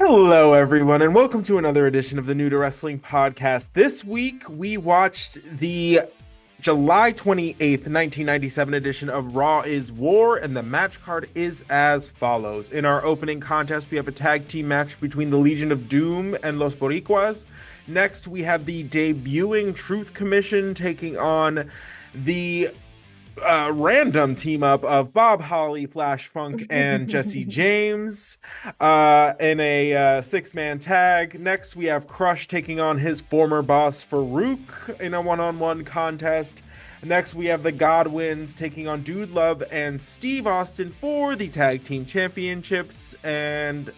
Hello, everyone, and welcome to another edition of the New to Wrestling podcast. This week, we watched the July 28th, 1997 edition of Raw is War, and the match card is as follows. In our opening contest, we have a tag team match between the Legion of Doom and Los Boriquas. Next, we have the debuting Truth Commission taking on the random team up of Bob Holly, Flash Funk, and Jesse James in a six-man tag. Next, we have Crush taking on his former boss Farouk in a one-on-one contest. Next, we have the Godwins taking on Dude Love and Steve Austin for the tag team championships. And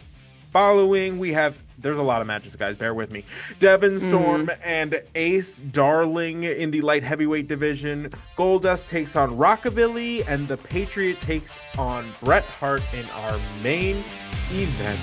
following, we have, there's a lot of matches, guys, bear with me. Devin, Storm, and Ace Darling in the light heavyweight division. Goldust takes on Rockabilly, and the Patriot takes on Bret Hart in our main event.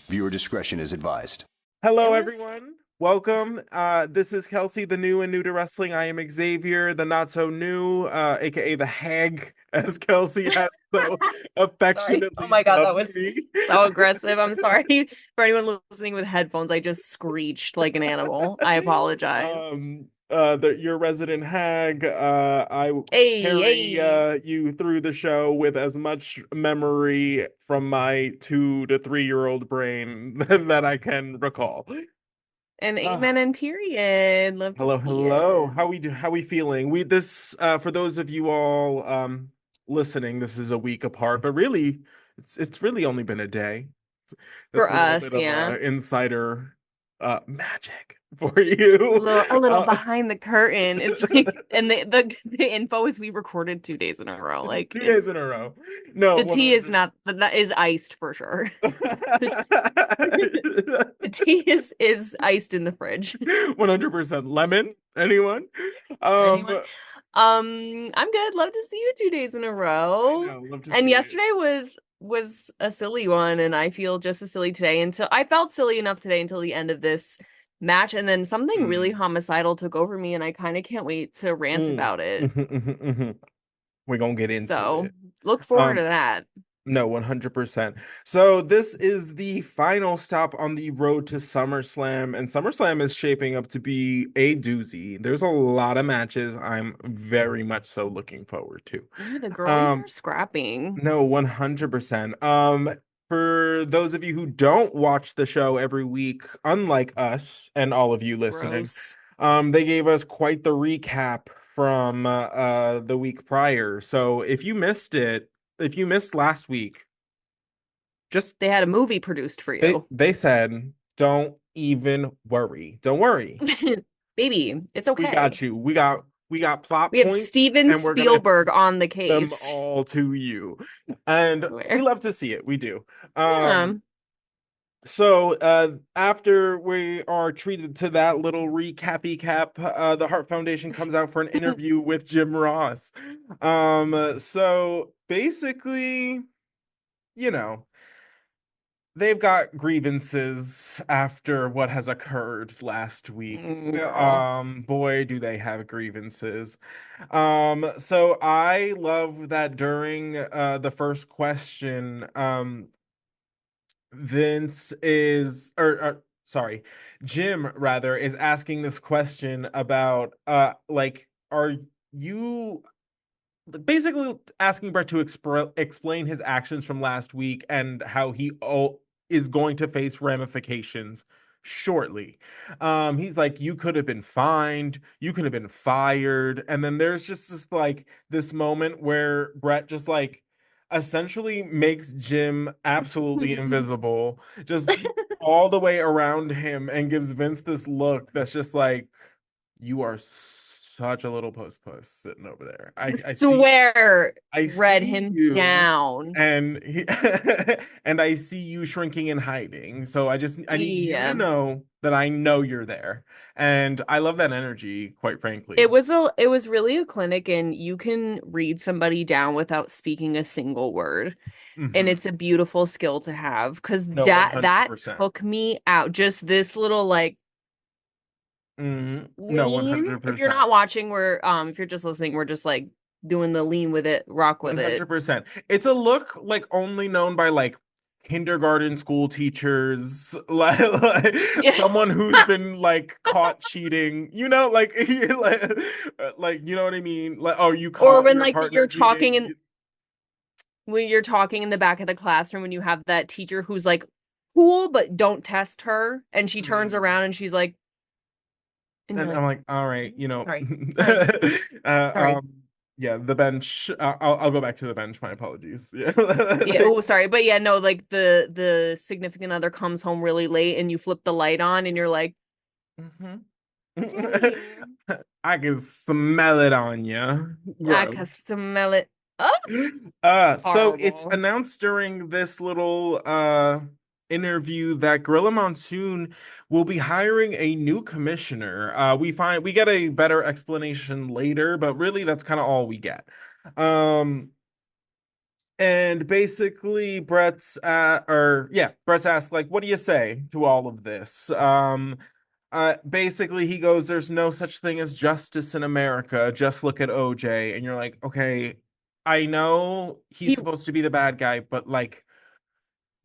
Viewer discretion is advised. Hello, everyone. Welcome. This is Kelsey, the new and new to wrestling. I am Xavier, the not so new, aka the hag, as Kelsey has so affectionately. Oh my God, that was me. so aggressive. I'm sorry for anyone listening with headphones. I just screeched like an animal. I apologize. Your resident hag. I Hey, carry you through the show with as much memory from my 2 to 3-year-old brain that I can recall. and amen and period. Love to Hello, see hello. it. How we feeling? For those of you all listening, this is a week apart, but really it's really only been a day. That's For a little us, bit of yeah. insider magic for you. A little behind the curtain. It's like, and the info is we recorded 2 days in a row. Like 2 days in a row. No, the tea is not that is iced for sure. The tea is iced in the fridge. 100% lemon. Anyone? Anyone? I'm good. Love to see you 2 days in a row. I know, love to And see yesterday was a silly one, and I feel just as silly today until I felt silly enough today until the end of this match, and then something really homicidal took over me, and I kind of can't wait to rant about it. We're gonna get into So it. look forward to that. No, 100%. So this is the final stop on the road to SummerSlam, and SummerSlam is shaping up to be a doozy. There's a lot of matches I'm very much so looking forward to. Yeah, the girlies are scrapping. No, 100%. For those of you who don't watch the show every week, unlike us and all of you listening, Gross. they gave us quite the recap from the week prior. So if you missed it, if you missed last week, just They had a movie produced for you. they said, don't even worry. Don't worry. Baby, it's okay. We got you. We got plot We have points, Steven and we're gonna Spielberg on the them case. all to you. And we love to see it. We do. Yeah. So after we are treated to that little recappy cap, the Hart Foundation comes out for an interview with Jim Ross. So basically, you know, they've got grievances after what has occurred last week. Boy, do they have grievances. So I love that during the first question, Vince is, or sorry, Jim rather is asking this question about like, are you basically asking Brett to explain his actions from last week and how he is going to face ramifications shortly. He's like, you could have been fined, you could have been fired, and then there's just this moment where Brett just like essentially makes Jim absolutely invisible, just all the way around him, and gives Vince this look that's just like, you are such a little puss sitting over there. I swear, I read see him you, down, and and I see you shrinking and hiding. So I need you to know that I know you're there, and I love that energy. Quite frankly, it was really a clinic, and you can read somebody down without speaking a single word. and Mm-hmm. it's a beautiful skill to have because No, that 100%. took me out. Just this little like Mm-hmm. No, lean. If you're 100%. not watching, we're if you're just listening, we're just like doing the lean with it, rock with it. 100%. It's a look like only known by like kindergarten school teachers, like Yeah. someone who's been like caught cheating, like, like you know what I mean? Like, oh, you Or caught when your like partner cheating. when you're talking in the back of the classroom and you have that teacher who's like cool but don't test her and she turns Mhm. around and she's like and you're And like I'm like, all right, sorry, sorry, uh, sorry. yeah, the bench. I'll go back to the bench. My apologies. Yeah. Yeah, oh sorry. But yeah, no, like the significant other comes home really late and you flip the light on and you're like, Mhm. dang, I can smell it on you. I can Gross. smell it. Oh, So it's horrible. announced during this little interview that Gorilla Monsoon will be hiring a new commissioner. We get a better explanation later, but really that's kind of all we get. Um and basically Brett's asked like, what do you say to all of this? Basically he goes, there's no such thing as justice in America. Just look at OJ. And you're like, okay, I know he's He supposed to be the bad guy, but like,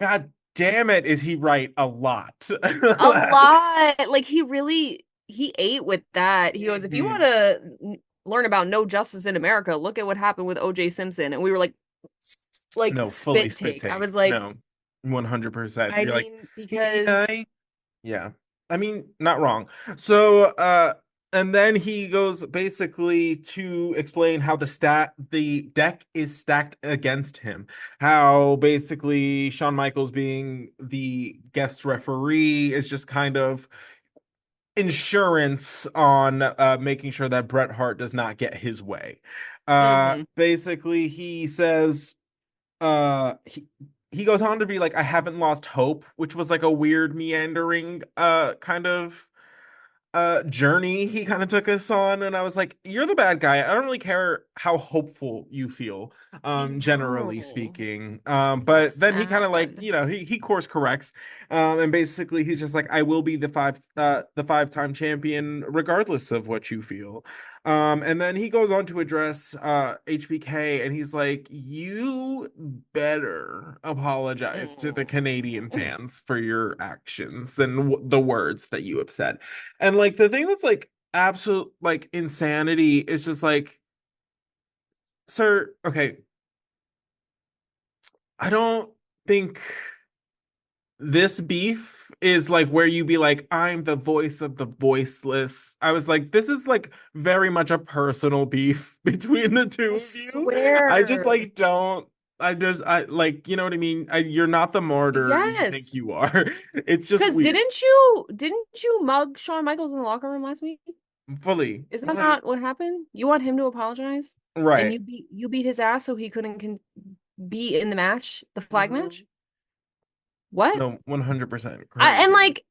god damn it, is he right a lot. a lot. Like he ate with that. He goes, if you want Mhm. to learn about no justice in America, look at what happened with OJ Simpson. And we were like No, fully spit spit take. I take. was like, No, 100%. I You're like, mean, because yeah. Yeah. I mean, not wrong. So, and then he goes basically to explain how the deck is stacked against him. How basically Shawn Michaels being the guest referee is just kind of insurance on making sure that Bret Hart does not get his way. hmm Basically he says uh he, he goes on to be like, I haven't lost hope, which was like a weird meandering kind of journey he kind of took us on, and I was like, you're the bad guy. I don't really care how hopeful you feel, I generally know. speaking. So But then he kind of like, sad. he course corrects, and basically he's just like, I will be the five-time champion regardless of what you feel. And then he goes on to address HBK, and he's like, you better apologize to the Canadian Mm. fans for your actions and the words that you have said. And like the thing that's like absolute like insanity is just like, sir, okay, I don't think this beef is like where you be like, I'm the voice of the voiceless. I was like, this is like very much a personal beef between the two I of you. I just swear. like don't. I like, you know what I mean? You're not the martyr you think Yes. you are. It's just Because weird. didn't you mug Shawn Michaels in the locker room last week? Fully. Is that 100. not what happened? You want him to apologize, and Right. you beat his ass so he couldn't be in the match, the flag Mhm. match? What? No, 100% I and crazy. like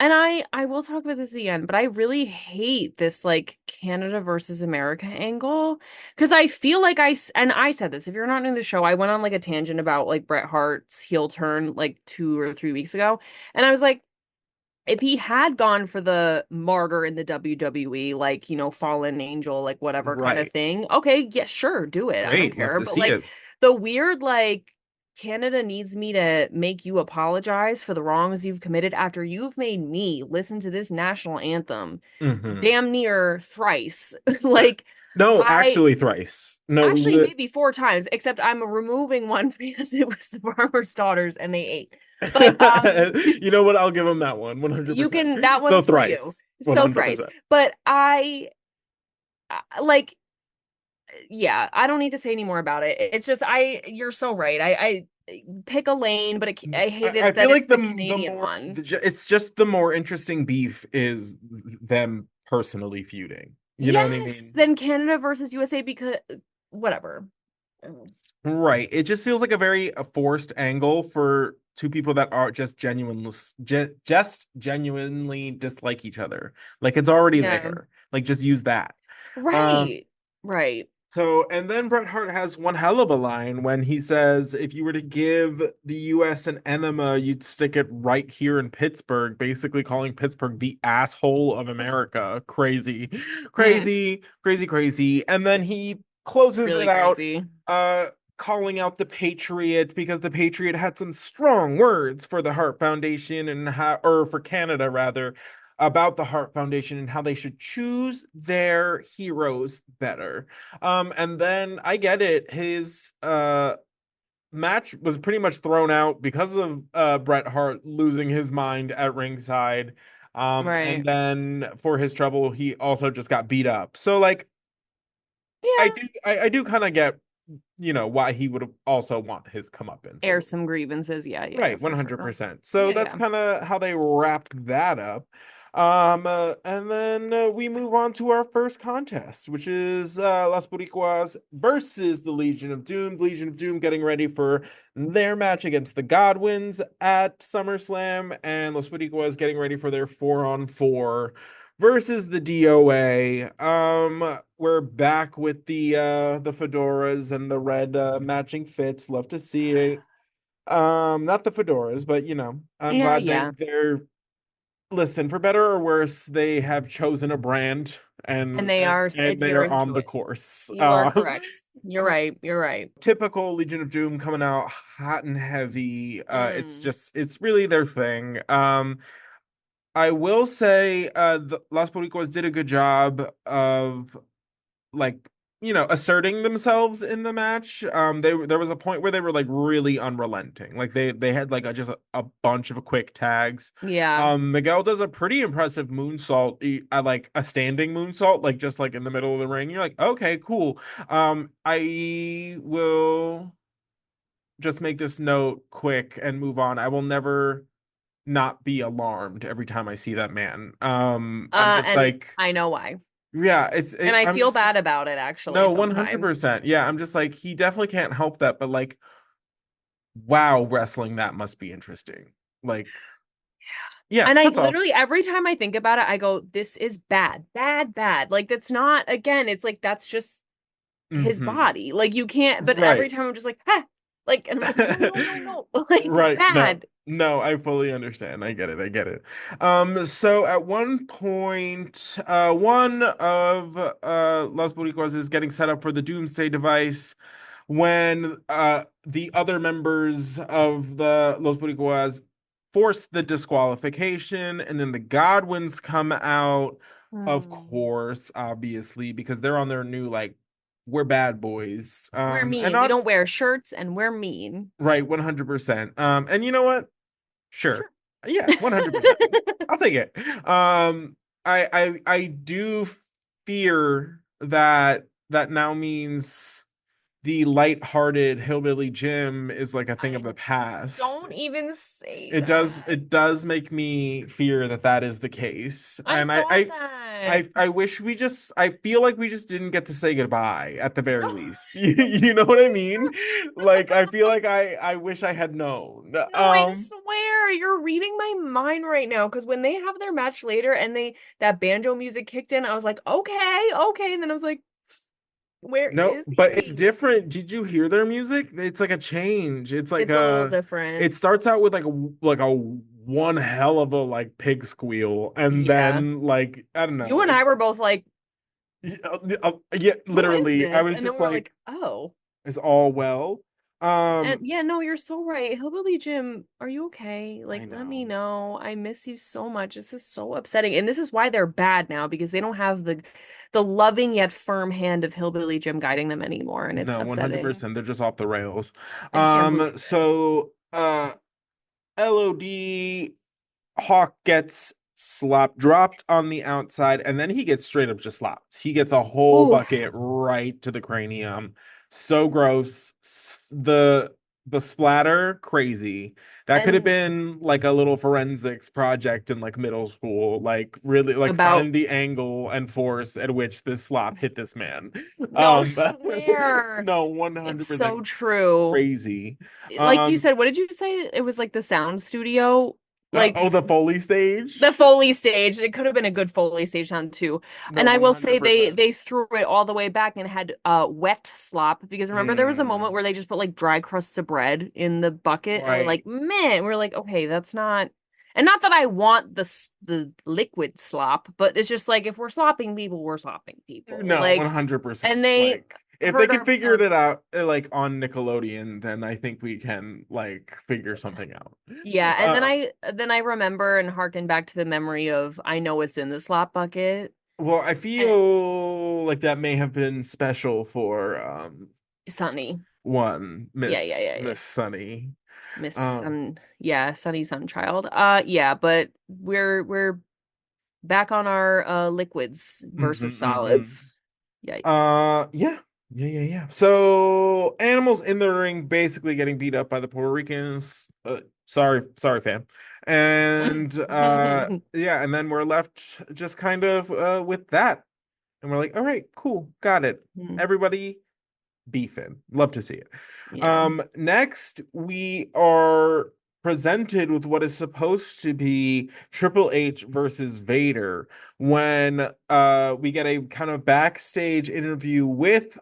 I will talk about this at the end, but I really hate this like Canada versus America angle because I feel like and I said this, if you're not in the show, I went on like a tangent about like Bret Hart's heel turn like 2 or 3 weeks ago, and I was like, if he had gone for the martyr in the WWE, like, fallen angel, like whatever kind of Right. thing, okay, yeah, sure, do it. I don't Great. Love care. to But see like it. the weird, like, Canada needs me to make you apologize for the wrongs you've committed after you've made me listen to this national anthem Hmm. damn near thrice. Like, No, I actually thrice. No, actually maybe 4 times, except I'm removing one because it was the farmer's daughters and they ate. But you know what? I'll give him that one. you 100%. can that So one's for you. thrice. So thrice. 100%. But like yeah, I don't need to say any more about it. It's just you're so right. I pick a lane, but I hate I it feel that it's like the the Canadian more one. it's just the more interesting beef is them personally feuding. You know what I Yes, mean? then Canada versus USA because whatever. Right. It just feels like a very forced angle for two people that are just just genuinely dislike each other. Like it's already Yeah. there. Like just use that. Um Right. Right. So, and then Bret Hart has one hell of a line when he says, if you were to give the US an enema, you'd stick it right here in Pittsburgh, basically calling Pittsburgh the asshole of America. Crazy, Mm, crazy, crazy, crazy. And then he closes it really out, crazy. uh, calling out the Patriot because the Patriot had some strong words for the Hart Foundation and how, or for Canada rather, about the Hart Foundation and how they should choose their heroes better. And then I get it. His match was pretty much thrown out because of Bret Hart losing his mind at ringside. And Right. then for his trouble, he also just got beat up. So like Yeah. I do kind of get, why he would also want his comeuppance a Air little. some grievances. Yeah, yeah, yeah, Right, for sure. 100%. So Yeah, that's yeah. kind of how they wrapped that up. And then we move on to our first contest, which is Los Boriquas versus the Legion of Doom. The Legion of Doom getting ready for their match against the Godwins at SummerSlam, and Los Boriquas getting ready for their 4-on-4 versus the DOA. We're back with the fedoras and the red matching fits. Love to see it. Not the fedoras, but I'm Yeah, glad yeah. they're listen, for better or worse, they have chosen a brand And and they and, are and they are adhering on to the it. course. You are correct. You're right. You're right. Typical Legion of Doom coming out hot and heavy. Mm. It's really their thing. I will say the Las Boricuas did a good job of like asserting themselves in the match. There was a point where they were like really unrelenting. Like they had like just a bunch of quick tags. Yeah. Miguel does a pretty impressive moonsault, like a standing moonsault, like just like in the middle of the ring. You're like, okay, cool. I will just make this note quick and move on. I will never not be alarmed every time I see that man. I'm just And like, I know why. yeah, And I I'm feel just bad about it actually no, sometimes. 100%. Yeah, I'm just like, he definitely can't help that, but like, wow, wrestling that must be interesting. Like, yeah, And I that's all. literally every time I think about it, I go, this is bad, bad, bad. Like that's not again, it's like that's just his Hmm. body. Like you can't, but every Right. time I'm just like, ah, like, and I'm like, no, no, no, no, like Right. No. bad. No, I fully understand. I get it. I get it. So at one point, one of Las Boricuas is getting set up for the Doomsday device when the other members of the Los Boricuas force the disqualification, and then the Godwins come out, of Hmm. course, obviously, because they're on their new like we're bad boys. We're And mean. We on don't wear shirts and we're mean. right, 100%. And you know what? Sure. Sure. Yeah, 100%. I'll take it. I do fear that now means the light-hearted hillbilly Jim is like a thing of I the past. don't even say It does make me fear that that is the case. I And thought that. I wish I feel like we just didn't get to say goodbye at the very No. least. You know what I mean? Like I feel like I wish I had known. No, I swear you're reading my mind right now. Because when they have their match later and they that banjo music kicked in, I was like, okay, okay. And then I was like, where No, is but it's he? different. Did you hear their music? It's like a change. It's like It's a little different. it starts out with like a one hell of a like pig squeal, and Yeah. then like I don't You know. and I were both like, Yeah, who is literally. I this? was And then just we're like, like, oh. is all well? And Um, yeah, no, you're so right. Hillbilly Jim, are you okay? I Like, let me know. know. I miss you so much. This is so upsetting. And this is why they're bad now because they don't have the loving yet firm hand of Hillbilly Jim guiding them anymore, and it's No, upsetting. 100%. They're just off the rails. I can't believe it. So LOD Hawk gets slop dropped on the outside, and then he gets straight up just slapped. He gets a whole Oof. bucket right to the cranium. So gross. The splatter, crazy. That could have And been like a little forensics project in like middle school. Like really like about find the angle and force at which this slap hit this man. no, Um swear. no, It's 100% so true. crazy. Like you Um said, what did you say? It was like the sound studio. Like Oh, the Foley stage. the Foley stage. It could have been a good Foley stage sound too. No, And I will say 100%. they threw it all the way back and had wet slop because remember there was a moment Mm, where they just put like dry crusts of bread in the bucket and we're right. like, man, we're like, okay, that's not and not that I want the liquid slop, but it's just like if we're slopping people, we're slopping people. No, Like 100%. and they Like, if they heard could our figure it out like on Nickelodeon, then I think we can like figure something out. yeah, and Uh, then I remember and harken back to the memory of I know it's in the slop bucket. well, I And feel like that may have been special for Sunny. one Yeah, yeah, yeah, yeah. Miss Sunny. Miss Um, Sun, yeah, Sunny Sunchild. Yeah, but we're back on our liquids versus mhm, mhm. solids. Yikes. Yeah. Yeah. So animals in the ring basically getting beat up by the Puerto Ricans. Sorry, fam. And yeah, and then we're left just kind of with that. And we're like, all right, cool, got it. Everybody beefing. Love to see it. Yeah. Next we are presented with what is supposed to be Triple H versus Vader when we get a kind of backstage interview with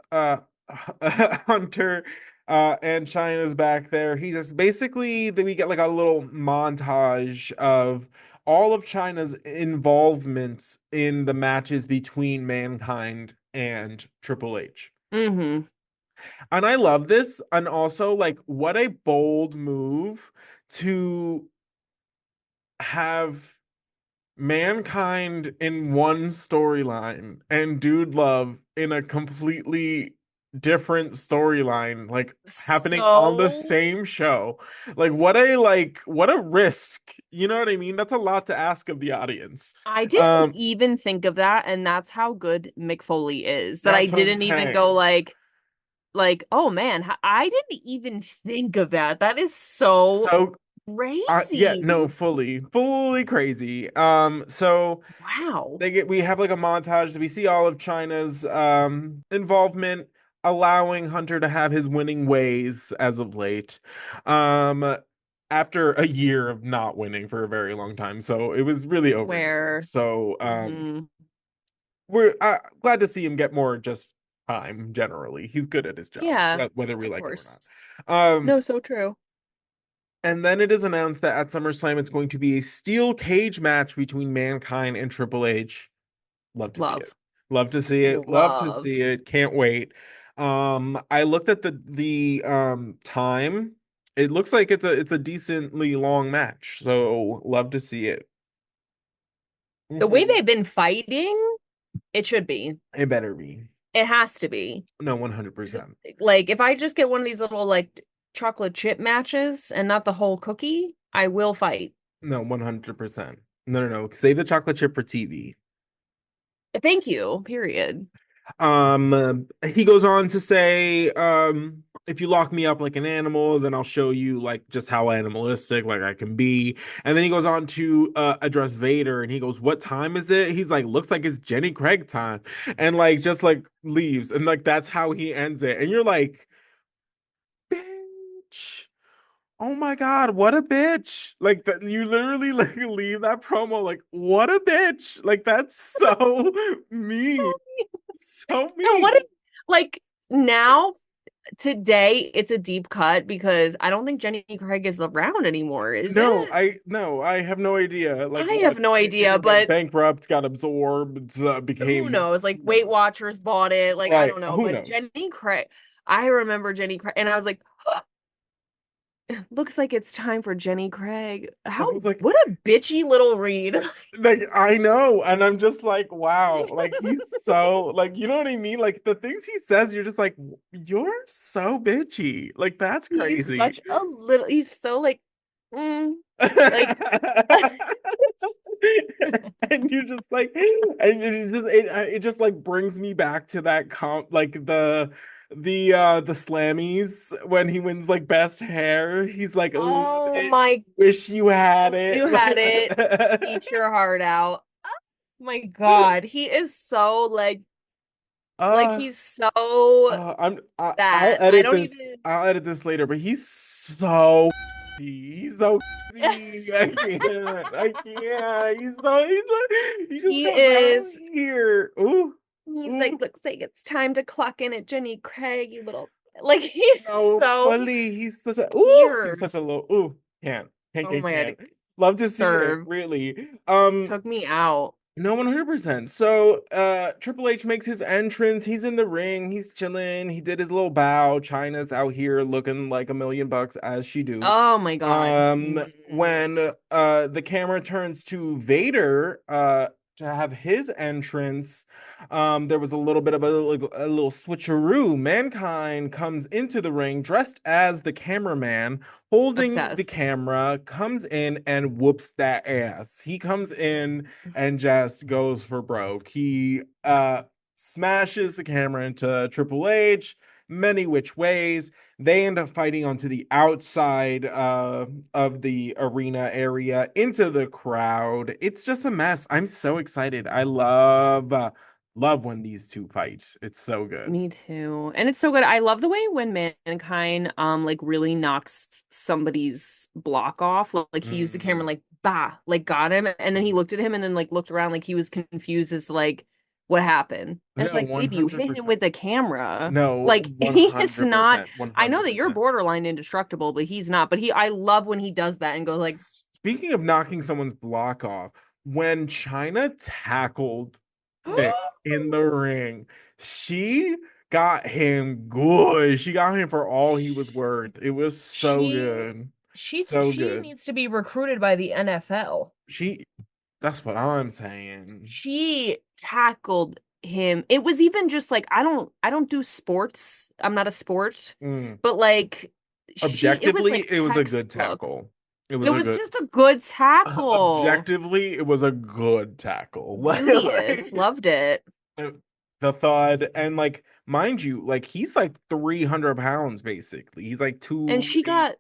Hunter and China's back there. He just basically then we get like a little montage of all of China's involvement in the matches between Mankind and Triple H. Mm-hmm. And I love this. And also, like, what a bold move to have Mankind in one storyline and Dude Love in a completely different storyline, like happening on the So same show. What a risk. You know what I mean? That's a lot to ask of the audience. I didn't Um, even think of that, and that's how good Mick Foley is. That I that's what I'm didn't even go saying. oh man, I didn't even think of that. That is so So yeah, no, crazy. fully crazy. So Wow. we have like a montage. We see all of China's involvement, allowing Hunter to have his winning ways as of late. Um, after a year of not winning for a very long time, so it was really overdue. Swear. So Hmm. we're glad to see him get more just time. Generally, he's good at his job, Yeah, whether we of like him or not. course. Um, No, so true. And then it is announced that at SummerSlam it's going to be a steel cage match between Mankind and Triple H. Love to see it. Love. Love to see it. Love to Love. see it. Can't wait. I looked at the time. It looks like it's a decently long match. So love to see it. The way Mhm. they've been fighting, it should be. It better be. It has to be. No, 'Cause, 100%. like, if I just get one of these little, like, chocolate chip matches and not the whole cookie, I will fight. No, 100%. No. Save the chocolate chip for TV. Thank you, period. He goes on to say, if you lock me up like an animal, then I'll show you like just how animalistic like I can be. And then he goes on to address Vader and he goes, "What time is it?" He's like, "Looks like it's Jenny Craig time." And like just like leaves. And like that's how he ends it. And you're like, bitch. Oh my God, what a bitch. Like that you literally like leave that promo like what a bitch. Like that's so mean. So No, what if, mean. like, now, today, it's a deep cut because I don't think Jenny Craig is around anymore, is it? No, I have no idea. Like I what have no it idea, either went but bankrupt, got absorbed, who became knows? Like who Weight knows. Watchers bought it. Like I Right. don't know, Who but knows? Jenny Craig, I remember Jenny Craig, and I was like, looks like it's time for Jenny Craig. I How was what a bitchy little read. like I know, and I'm just like, wow, like he's so like you know what I mean? Like the things he says, you're just like, you're so bitchy. Like that's He's crazy. such a little. He's so like, mm, like. And you're just like and it just like brings me back to that comp like the Slammies when he wins like best hair he's like love Oh it my, wish you had you it had it. Eat your heart out. Oh my God, he is so like uh he's so I'll that. I edit don't this even. I'll edit this later but he's so crazy. He's so crazy. I can't. I can't. He just He comes out is. here. Ooh. He's like, Ooh. looks like it's time to clock in at Jenny Craig, you little. Like, he's No, so bully. He's such a fierce. little can't. Can't, Oh can't, my God. can't. Love to see it, Serve. really. Took me out. No, 100%. So, Triple H makes his entrance. He's in the ring. He's chilling. He did his little bow. China's out here looking like $1 million as she do. Oh my God. When the camera turns to Vader, to have his entrance, there was a little bit of a little switcheroo. Mankind comes into the ring dressed as the cameraman, holding the Obsessed. camera, comes in and whoops that ass. He comes in and just goes for broke. He smashes the camera into Triple H many which ways. They end up fighting onto the outside of the arena area into the crowd. It's just a mess. I'm so excited. I love when these two fight. It's so good. Me too. And it's so good. I love the way when Mankind like really knocks somebody's block off. Like he used the camera Mhm. like bah, like got him, and then he looked at him and then like looked around like he was confused as to like what happened. And it's No, like, babe, you hit him 100%. with the camera. No, Like he is not. 100%. I know that you're 100%. borderline indestructible, but he's not. But I love when he does that and goes like, Speaking of knocking someone's block off, when China tackled Vic in the ring, she got him good. She got him for all he was worth. It was so she good. So she good. needs to be recruited by the NFL. She That's what I'm saying. She tackled him. It was even just like I don't do sports. I'm not a sport, Mm. but like it was Objectively, like it was a good textbook. tackle. It was It a was good just a good tackle. Objectively, it was a good tackle. Beauteous. Loved it. The thud and like mind you, like he's like 300 pounds basically. He's like And two she eight. got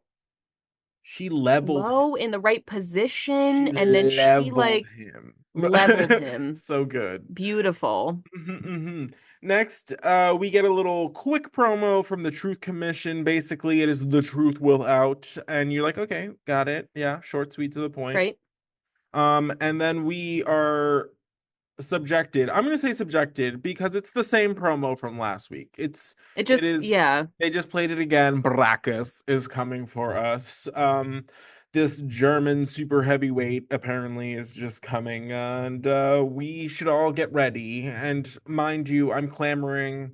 She leveled him. low in the right She position and then she leveled like him. leveled him. So good. Beautiful. Next, we get a little quick promo from the Truth Commission. Basically, it is the truth will out, and you're like, okay, got it. Yeah, short, sweet, to the point. Right? And then we are subjected. I'm gonna say subjected because it's the same promo from last week. It It just is yeah. they just played it again. Brackus is coming for us. This German super heavyweight apparently is just coming, and we should all get ready. And mind you, I'm clamoring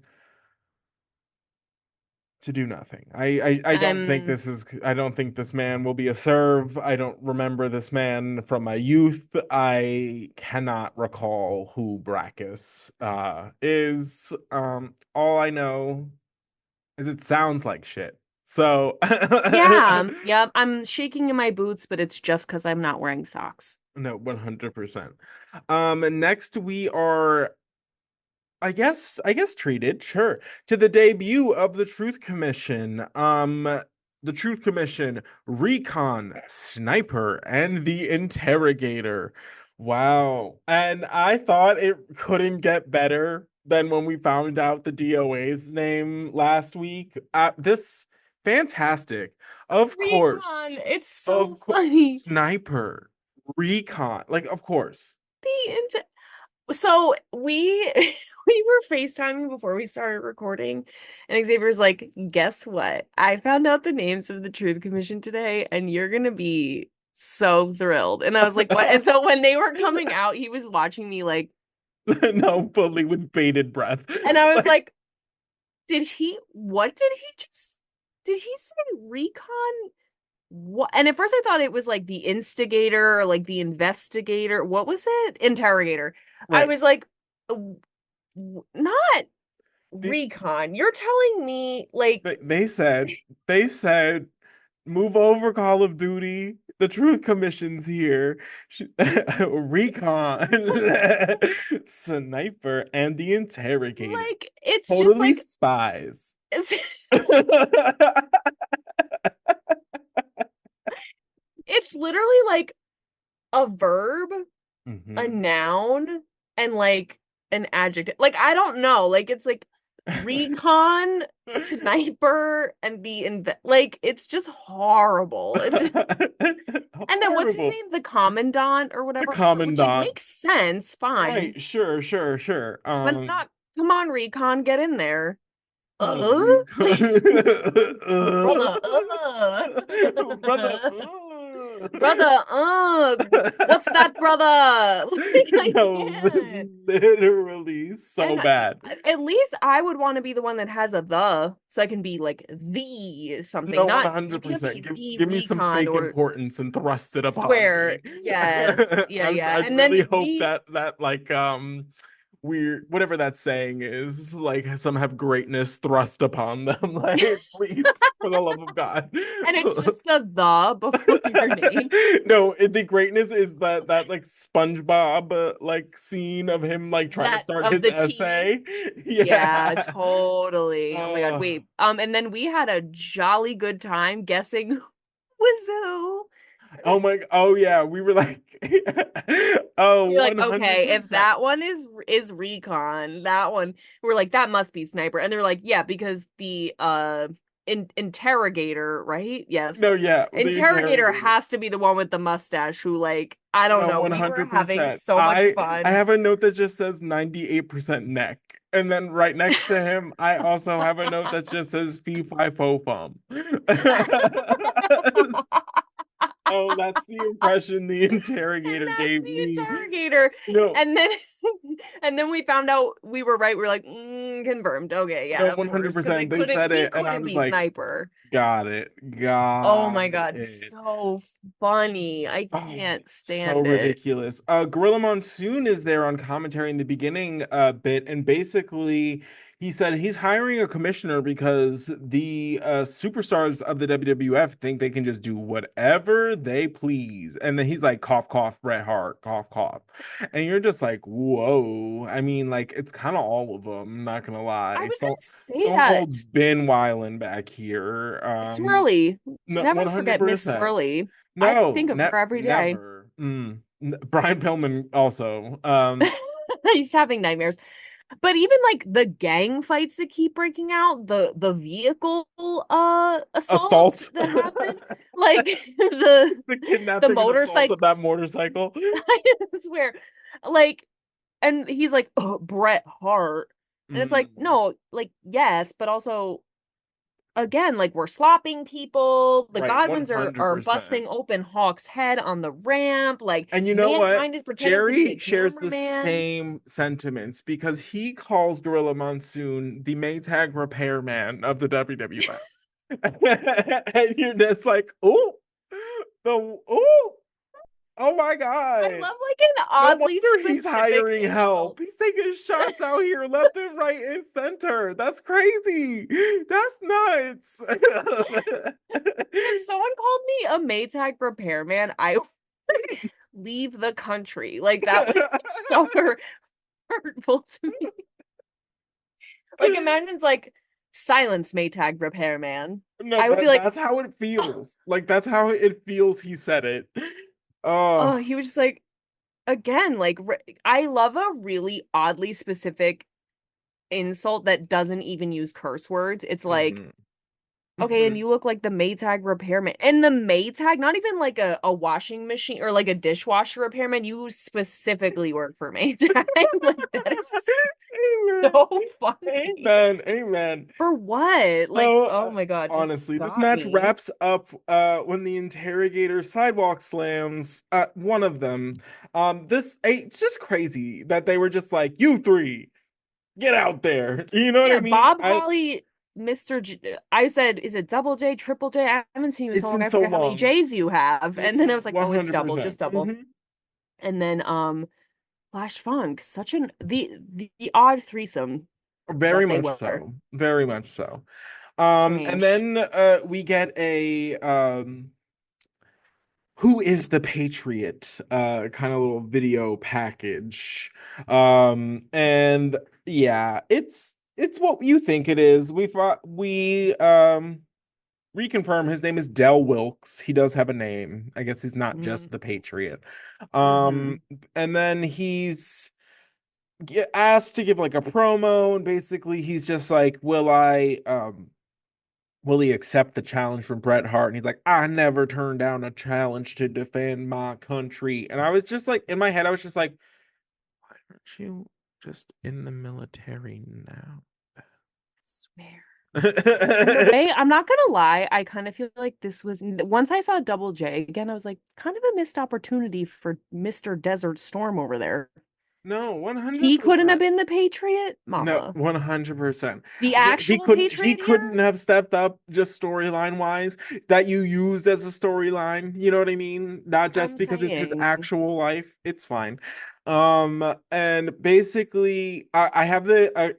to do nothing. I don't think I'm this is I don't think this man will be a serve. I don't remember this man from my youth. I cannot recall who Brackus is. All I know is it sounds like shit. So yeah, yeah, I'm shaking in my boots, but it's just because I'm not wearing socks. no, 100%. Next we are I guess treated, sure, to the debut of the Truth Commission. The Truth Commission, Recon, Sniper, and the Interrogator. Wow. And I thought it couldn't get better than when we found out the DOA's name last week. This fantastic. Of course. Recon, it's so Of course. funny. Sniper, Recon, like of course. The So we we were FaceTiming before we started recording, and Xavier's like, "Guess what? I found out the names of the Truth Commission today, and you're gonna be so thrilled." And I was like, "What?" And so when they were coming out, he was watching me like, No, fully with bated breath. and I was Like, like, what did he say recon? What? And at first I thought it was like the instigator or like the investigator. What was it? Interrogator. I right. was like, not The, recon. You're telling me like they said, move over, Call of Duty. The Truth Commission's here. Recon, Sniper, and the Interrogator. it's just Totally like spies. it's, it's literally like a verb, a Mhm. noun, and like an adjective. Like I don't know. Like it's like Recon, Sniper, and like it's just horrible. And then what's his Horrible. name? The Commandant or The whatever, which it commandant. makes sense, fine. Right, sure, sure, sure. But not, come on, Recon, get in there. Come on, Uh? Brother, brother. brother, what's that, brother? Like, I No, can't. literally so And bad. at least I would want to be the one that has a the, so I can be like the something. No, Not, you can't 100%. be Give the give me some recon fake or importance and thrust it upon swear. me. Yes. Yeah, yeah. I'd And then really hope we that like weird whatever that saying is, like some have greatness thrust upon them. Like, please, for the love of God. and it's just the before your name. No, the greatness is that like SpongeBob like scene of him like trying to That start of his the T. essay. Yeah, Yeah. totally. Oh my God. Oh. Wait. And then we had a jolly good time guessing who was who. Oh yeah, we were like oh, You're like, okay, if 100%. that one is recon, that one we're like, that must be sniper. And they're like, yeah, because the interrogator, right? Yes. No, yeah, the Interrogator interrogator. has to be the one with the mustache who like, I don't No, know. We were having 100%. so much I fun. have a note that just says 98% neck. And then right next to him, I also have a note that just says fee fi fo fum. Oh, that's the impression the And interrogator that's gave the me. interrogator. No, And then and then we found out we were right. We are like, confirmed. Okay, no, yeah, of course. Because 100%. They said he it, and I couldn't was be like, sniper. got it, Oh got my God, it. so funny. I Oh, can't so stand it. ridiculous. Gorilla Monsoon is there on commentary in the beginning bit, and basically he said he's hiring a commissioner because the superstars of the WWF think they can just do whatever they please. And then he's like, cough, cough, Bret Hart, cough, cough. And you're just like, whoa. I mean, like, it's kind of all of them, not gonna I lie. was gonna say Stone that. Cold's been wilding back here. Swirly. No, Never forget Miss 100%. Swirly. I No, think of her every day. never. Brian Pillman also. He's having nightmares. But even like the gang fights that keep breaking out, the vehicle assault Assault. that happened, like the The the kidnapping and assault of motorcycle, that motorcycle. I swear. Like, and he's like, oh, Bret Hart. And it's like, Mm, no, like, yes, but also again, like we're slopping people. The right, Godwins are 100%. busting open Hawk's head on the ramp. Like And you know what? mankind is pretending to be the Jerry shares the cameraman. same sentiments because he calls Gorilla Monsoon the Maytag repairman of the WWF. And you're just like, oh, oh, oh my I God. love like an No oddly wonder he's specific hiring help. insult. He's taking shots out here left and right and center. That's crazy. That's nuts. If someone called me a Maytag repairman, I would leave the country. Like that would be so hurtful to me. Like imagine it's like silence Maytag repairman. No, I would be like, that's how it oh, feels. Like that's how it feels he said it. Oh, oh, he was just like again, like I love a really oddly specific insult that doesn't even use curse words. It's like, mhm, okay, and mhm. you look like the Maytag repairman. And the Maytag, not even like a washing machine or like a dishwasher repairman, you specifically work for Maytag. Like that is Amen. so funny. Amen. Amen. For what? Like, So oh my God, just honestly, this got match me. wraps up when the interrogator sidewalk slams one of them. It's just crazy that they were just like, you three, get out there. You know what I Yeah, mean? Bob I Holly, Mr. I said, is it double J, triple J? I haven't seen you in It's so long. been I so forget how many long. J's you have. And then I was like, oh, it's double, just 100%. double. And then Flash Funk, such an the odd threesome Very that they much were. so. Very much so. And Strange. then we get a who is the Patriot kind of little video package. And yeah, it's what you think it is. We reconfirm his name is Del Wilkes. He does have a name. I guess he's not just the Mm-hmm. Patriot. Mm-hmm. And then he's asked to give like a promo, and basically he's just like, will he accept the challenge from Bret Hart? And he's like, I never turned down a challenge to defend my country. And I was just like, in my head, I was just like, why aren't you just in the military now? Swear. And the way, I'm not gonna lie, I kind of feel like this was once I saw Double J again, I was like, kind of a missed opportunity for Mr. Desert Storm over there. No, He couldn't have 100%. been the Patriot, No, Mama. 100%. The He actual couldn't he Patriot couldn't here? have stepped up just storyline wise that you use as a storyline, you know what I mean? Not just I'm because it's his saying. actual life. It's fine. And basically I have a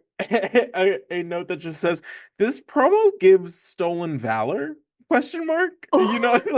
note that just says this promo gives stolen valor? Question mark? You know, do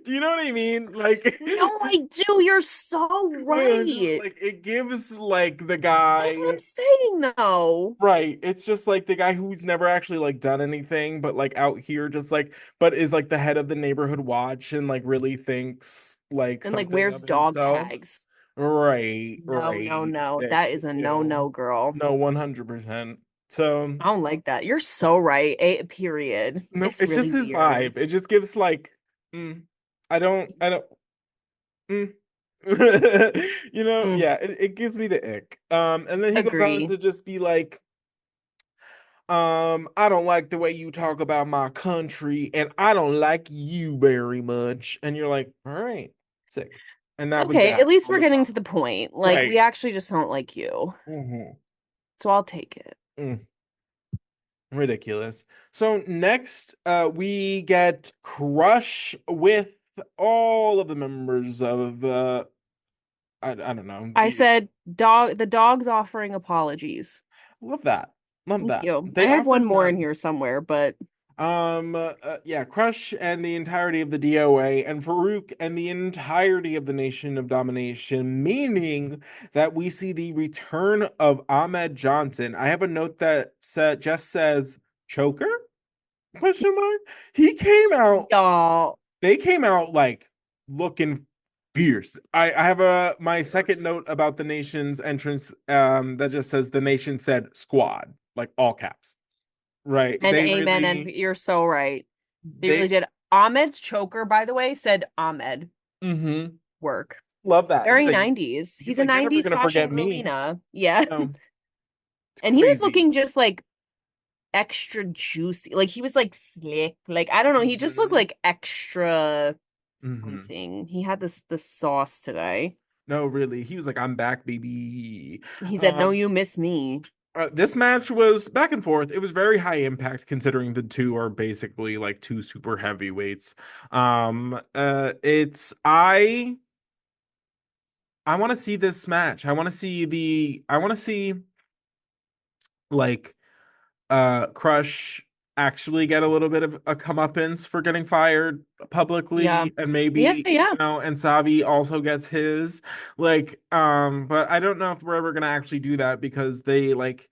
you know what I mean? Like No, I do. You're so right. like it gives like the That's what guy. I'm saying, though. Right. It's just like the guy who's never actually like done anything, but like out here just like but is like the head of the neighborhood watch and like really thinks like And like, something where's of dog himself. tags? Right, No, no, right. no. Thank That is a you. no, girl. No, 100%. So I don't like that. You're so right. Period. no, It's it's just really his weird. vibe. It just gives like mm, I don't mm. Mm, Yeah, it gives me the ick. And then he goes on agree. to just be like I don't like the way you talk about my country, and I don't like you very much. And you're like, all right, sick. And that was Okay, at that least on we're the getting promo. to the point. Like, we Right. actually just don't like you. Hmm. So I'll take it. Ridiculous. So next, we get Crush with all of the members of I don't know. I said the dog's offering apologies. Love that. Love Thank that. you. I They have one offered more in none. here somewhere, but Yeah, Crush and the entirety of the DOA, and Farouk and the entirety of the Nation of Domination, meaning that we see the return of Ahmed Johnson. I have a note that just says choker? Question mark. He came out. y'all, They came out like looking fierce. I have a my second fierce. note about the Nation's entrance. That just says the Nation said squad, like all caps. Right. And amen. And you're so right. They really They did. Ahmed's choker, by the way, said Ahmed mm-hmm. work. Love that. Very 90s. He's He's a like, you're never 90s gonna forget fashion me. Galena. Yeah. No, it's And he was crazy. looking just like extra juicy. Like he was like slick. Like I don't know. He just looked Mm-hmm. like extra Mm-hmm. something. He had this sauce today. No, really. He was like, I'm back, baby. He said, "No, Um, you miss me." this match was back and forth. It was very high impact considering the two are basically like two super heavyweights. It's I want to see this match. I want to see like Crush actually get a little bit of a comeuppance for getting fired Yeah. publicly, and Yeah, maybe, yeah. and Savi also gets his. Like, but I don't know if we're ever gonna actually do that because they like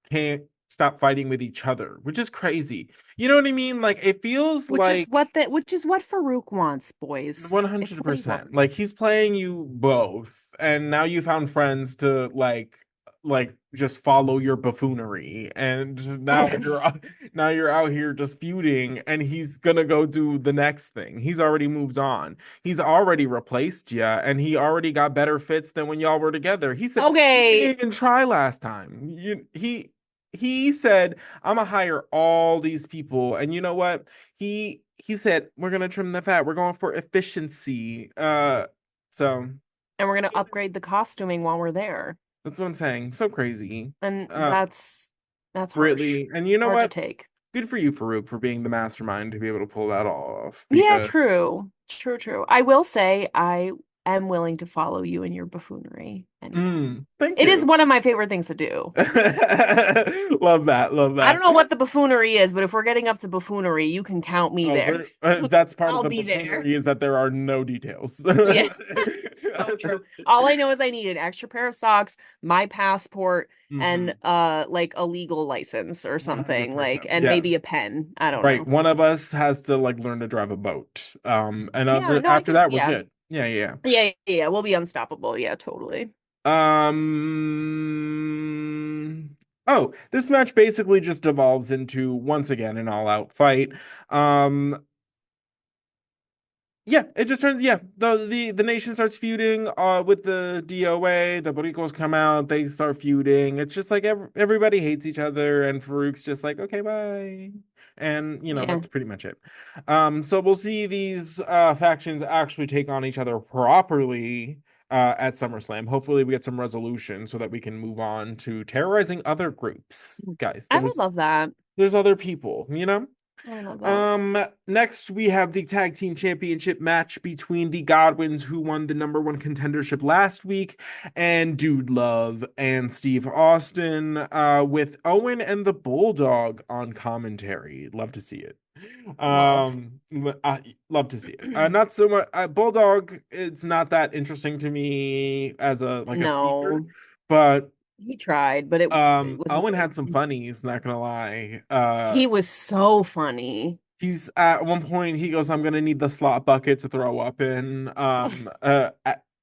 can't stop fighting with each other, which is crazy. You know what I mean? Like it feels like Which is what Farouk wants, boys. It's what he 100%. Like wants. he's playing you both, and now you found friends to like just follow your buffoonery, and now you're out here just feuding, and he's gonna go do the next thing. He's already moved on. He's already replaced you, and he already got better fits than when y'all were together. He didn't Okay. even try last time. He said, I'm gonna hire all these people, and you know what? He said we're gonna trim the fat. We're going for efficiency. So And we're gonna upgrade the costuming while we're there. that's what I'm saying. So crazy. And Uh, that's harsh. really. And you know Hard to what? take. Good for you, Farouk, for being the mastermind to be able to pull that all off. Yeah, Because true. True, true. I will say I am willing to follow you in your buffoonery anytime. thank It is you. one of my favorite things to do. Love that. Love I don't that. know what the buffoonery is, but if we're getting up to buffoonery, you can count me Oh, there. that's part of I'll the be there. buffoonery is that there are no details. Yeah, so true. All I know is I need an extra pair of socks, my passport, and Mhm. like a legal license or something, like, 100%. and Yeah. maybe a pen. I don't Right. know. One of us has to like learn to drive a boat. And Yeah, no, I after can. that, we're Yeah, good. Yeah, yeah. yeah, yeah. We'll be unstoppable. Yeah, totally. Oh, this match basically just devolves into once again an all-out fight. Um, Yeah, it just turns the nation starts feuding with the DOA, the Boricuas come out, they start feuding. It's just like everybody hates each other and Farouk's just like, okay, bye. And Yeah. that's pretty much it. So we'll see these factions actually take on each other properly at SummerSlam. Hopefully we get some resolution so that we can move on to terrorizing other groups. Guys, I would love that. there's other people, you know? I would love that. Next we have the tag team championship match between the Godwins, who won the number one contendership last week, and Dude Love and Steve Austin, with Owen and the Bulldog on commentary. Love to see it. Love. Love to see it. Not so much Bulldog. It's not that interesting to me as a speaker, No. but He tried, but it wasn't Owen had good. some funnies, not gonna lie. He was so funny. He's at one point he goes, I'm gonna need the slot bucket to throw up in.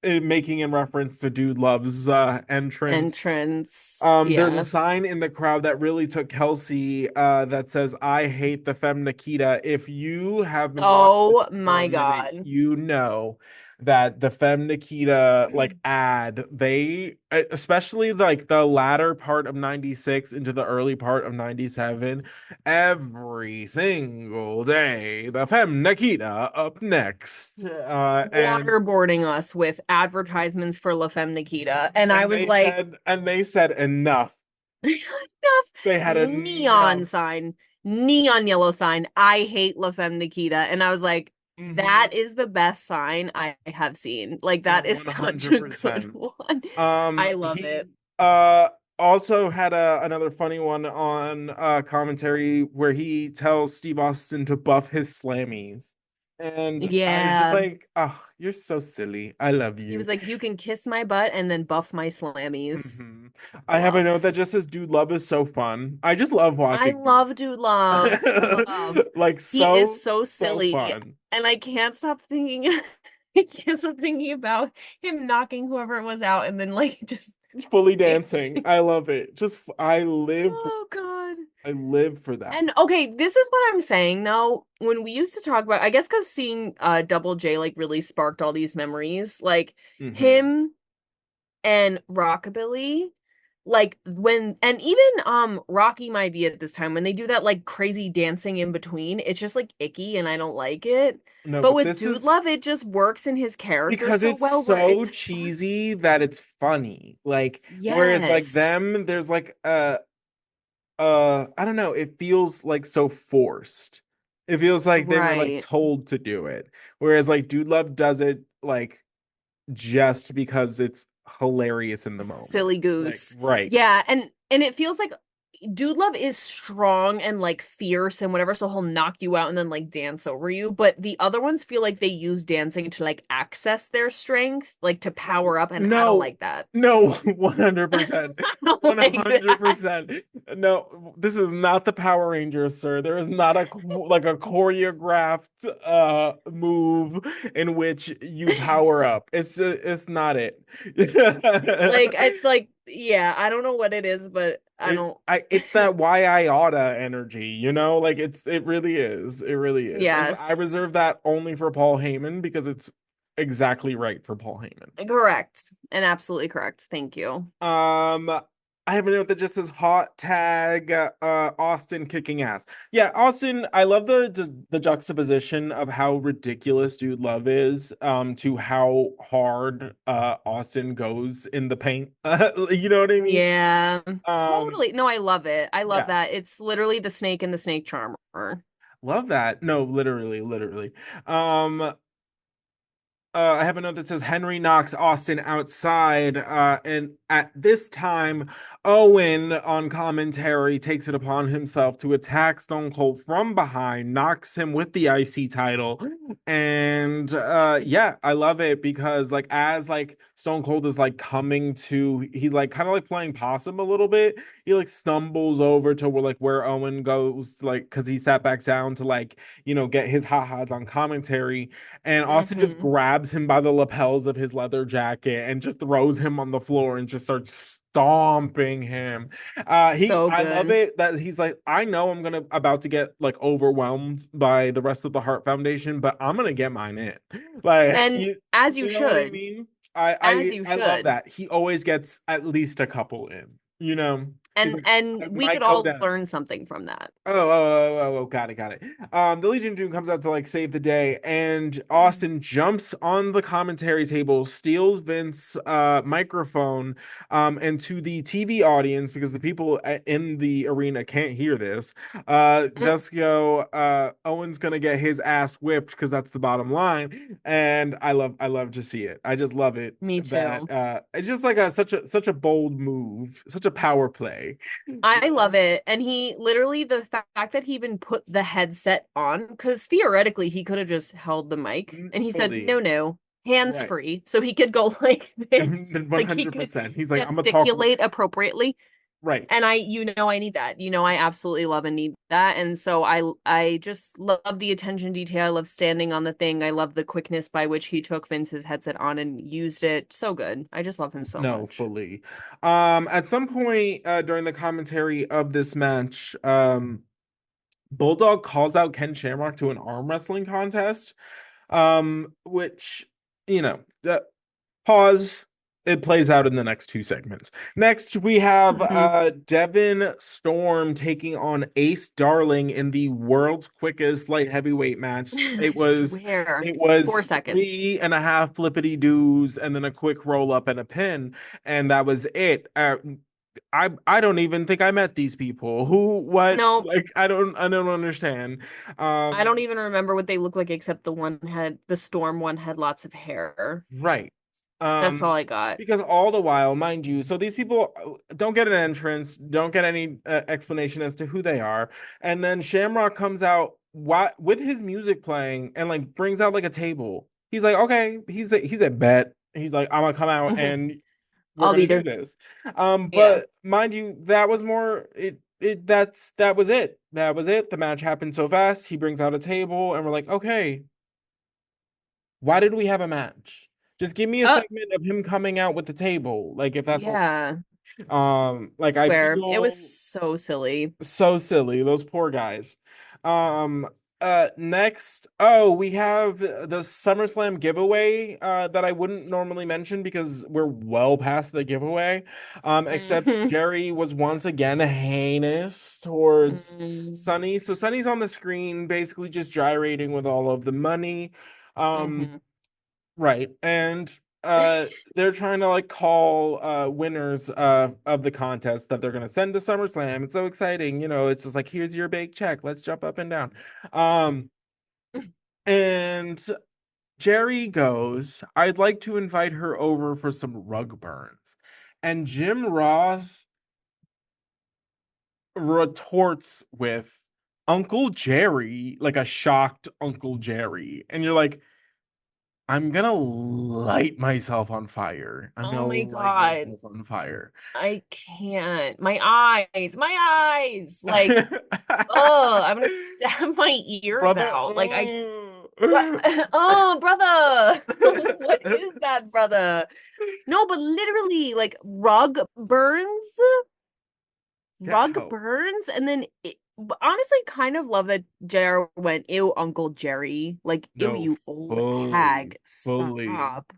Making in reference to Dude Love's entrance. Entrance. There's a Yeah. sign in the crowd that really took Kelsey that says, I hate the Femme Nikita. If you have been watching the Oh show for a my minute, God. you know that the Femme Nikita like ad, they especially like the latter part of 96 into the early part of 97, every single day, the Femme Nikita up next. Waterboarding us with advertisements for La Femme Nikita. And I was like, And they said enough. enough. They had Neon enough. sign, neon yellow sign. I hate La Femme Nikita. And I was like, that Mm-hmm. is the best sign I have seen. Like, that is such a good 100%. one. I love He it. also had another funny one on commentary where he tells Steve Austin to buff his slammies. And I was just Yeah. like, oh, you're so silly. I love He you. was like, you can kiss my butt and then buff my slammies. Hmm. I have a note Love. that just says, dude, love is so fun. I just love I watching Dude. love Dude Love. Love. Like He is so, so so silly. fun. And I can't stop thinking I can't stop thinking about him knocking whoever it was out and then like just Fully dancing. dancing. I love it. Oh God. I live for that. And okay, this is what I'm saying though. When we used to talk about, I guess because seeing Double J like really sparked all these memories, like Hmm. him and Rockabilly, like when and even Rocky might be at this time when they do that like crazy dancing in between, it's just like icky and I don't like it. No, But but with this Dude is Love, it just works in his character because so it's well where so it's fun. cheesy that it's funny. Like, whereas like Yes. them, there's like I don't know, it feels like so forced. It feels like they were like Right. told to do it. Whereas like Dude Love does it like just because it's hilarious in the moment. Silly Like, goose. right. Yeah, and it feels like Dude Love is strong and like fierce and whatever, so he'll knock you out and then like dance over you. But the other ones feel like they use dancing to like access their strength, like to power up, and I don't No, like that. no, 100%. I don't like that. 100%. No, this is not the Power Rangers, sir. There is not like a choreographed move in which you power up. It's not it. Like it's like, yeah, I don't know what it is, but I don't. It's that why I oughta energy, you know? Like it really is. It really is. And I Yes. reserve that only for Paul Heyman because it's exactly right for Paul Heyman. Correct. And absolutely correct. Thank you. Um, I have a note that just says hot tag Austin kicking ass. Yeah, Austin, I love the juxtaposition of how ridiculous Dude Love is to how hard Austin goes in the paint. You know what I mean? Yeah, Um, totally. No, I love it. I love yeah. that. It's literally the snake and the snake charmer. Love that. No, literally, literally. Um, I have a note that says Henry knocks Austin outside, and at this time, Owen on commentary takes it upon himself to attack Stone Cold from behind, knocks him with the IC title, and yeah, I love it because like as like Stone Cold is like coming to, he's like kind of like playing possum a little bit. He like stumbles over to where Owen goes, like because he sat back down to like, get his ha-has on commentary. And Austin just Hmm. grabs him by the lapels of his leather jacket and just throws him on the floor and just starts stomping him. So I love good. it that he's like, I know I'm gonna about to get like overwhelmed by the rest of the Hart Foundation, but I'm gonna get mine in. Like, And as you you know what I should, mean? as you I love should. that. He always gets at least a couple in, He's And like, and I we could might go all down. learn something from that. Got it, got it. The Legion of Doom comes out to like save the day, and Austin jumps on the commentary table, steals Vince's microphone, and to the TV audience, because the people in the arena can't hear this, just go, Owen's gonna get his ass whipped because that's the bottom line, and I love to see it. I just love it Me that too. it's just like such a bold move, such a power play. I love it. And he literally, the fact that he even put the headset on, because theoretically he could have just held the mic and he said, Fully. no, no, hands Right. free. So he could go like this. Like he could 100%. He's like, I'm gonna talk gesticulate appropriately. right. And I need that. I absolutely love and need that. And so I just love the attention detail. I love standing on the thing. I love the quickness by which he took Vince's headset on and used it. So good. I just love him so No, much. fully. At some point during the commentary of this match, Bulldog calls out Ken Shamrock to an arm wrestling contest. Which, you know, uh, pause. It plays out in the next two segments. Next, we have Mhm. Devin Storm taking on Ace Darling in the world's quickest light heavyweight match. I swear. It was 4 seconds. 3.5 flippity doos and then a quick roll up and a pin, and that was it. I don't even think I met these people. Who, what? No, Like, I don't understand. I don't Um, even remember what they look like except the storm one had lots of hair. right. That's all Um, I got. because all the while, mind you, so these people don't get an entrance, don't get any explanation as to who they are, and then Shamrock comes out with his music playing and like brings out like a table. He's like, okay, he's a bet. He's like, I'm gonna come out Mhm. and we're I'll be gonna do there. this. Yeah. But mind you, that was more that was it. The match happened so fast. He brings out a table, and we're like, okay, why did we have a match? Just give me a Oh, segment of him coming out with the table. Like if that's what yeah. like I Swear. It was feel so silly. so silly, those poor guys. Um next, oh, we have the SummerSlam giveaway that I wouldn't normally mention because we're well past the giveaway. Except Hmm. Jerry was once again heinous towards Hmm. Sunny. So Sunny's on the screen basically just gyrating with all of the money. Um Hmm. Right. And they're trying to like call winners of the contest that they're gonna send to SummerSlam. It's so exciting. It's just like, here's your big check. Let's jump up and down. Um and Jerry goes, I'd like to invite her over for some rug burns. And Jim Ross retorts with Uncle Jerry, like a shocked Uncle Jerry. And you're like, I'm gonna light myself on fire. I'm Oh gonna my light God. myself on fire. I can't. My eyes. Like, oh, I'm gonna stab my ears Brother. out. Like, what? Oh, brother. What is that, brother? No, but literally, like, Get rug help. burns, and then honestly, kind of love that JR went, ew, Uncle Jerry. Like, ew, No, you old fully, hag. fully. Stop.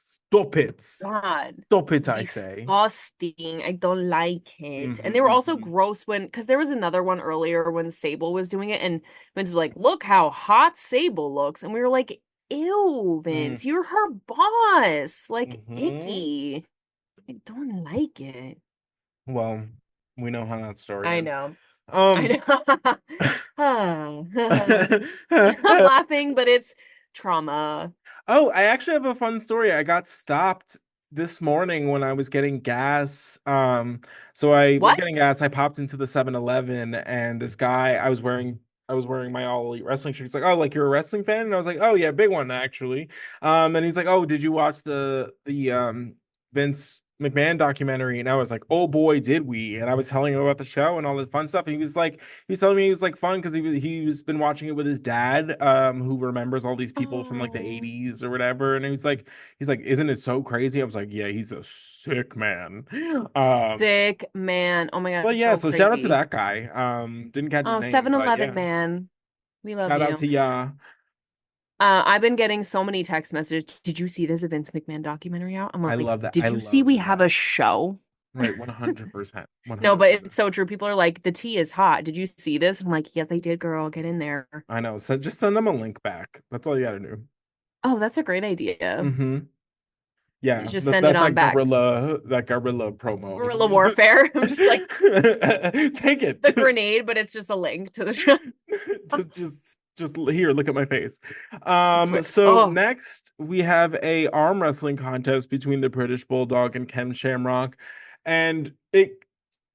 Stop it. God. Stop it, I say. Disgusting. I don't like it. And they were also Hmm. gross because there was another one earlier when Sable was doing it, and Vince was like, look how hot Sable looks. And we were like, ew, Hmm. Vince, you're her boss. Like, Hmm. icky. I don't like it. Well, we know how that story I ends. know. I Um, know. I'm laughing, but it's trauma. Oh, I actually have a fun story. I got stopped this morning when I was getting gas. So I was What? getting gas. I popped into the 7-Eleven, and this guy, I was wearing I was wearing my All Elite Wrestling shirt. He's like, "Oh, like you're a wrestling fan?" And I was like, "Oh yeah, big one actually." And he's like, "Oh, did you watch the Vince McMahon documentary?" And I was like, "Oh boy, did we!" And I was telling him about the show and all this fun stuff. And he was telling me he was like fun because he's been watching it with his dad, who remembers all these people from like the Oh, '80s or whatever. And he's like, "Isn't it so crazy?" I was like, "Yeah, he's a sick man." Um, sick man. Oh my God, but yeah, so so shout out to crazy. that guy. Didn't catch his Oh, name, but 7-Eleven yeah, man. We love shout out you. to ya. I've been getting so many text messages. Did you see there's a Vince McMahon documentary out? I'm I like, love that. I did you see love we have a that. show? Right, 100%. No, but 100%. it's so true. People are like, the tea is hot. Did you see this? I'm like, yes, I did, girl. Get in there. I know. So just send them a link back. That's all you gotta do. Oh, that's a great idea. Mm-hmm. Yeah, Just send it that's on back. that guerrilla promo. Guerrilla warfare. I'm just like Take it. the grenade, but it's just a link to the show. Just here, look at my face. I swear. So Oh, next we have a arm wrestling contest between the British Bulldog and Ken Shamrock, and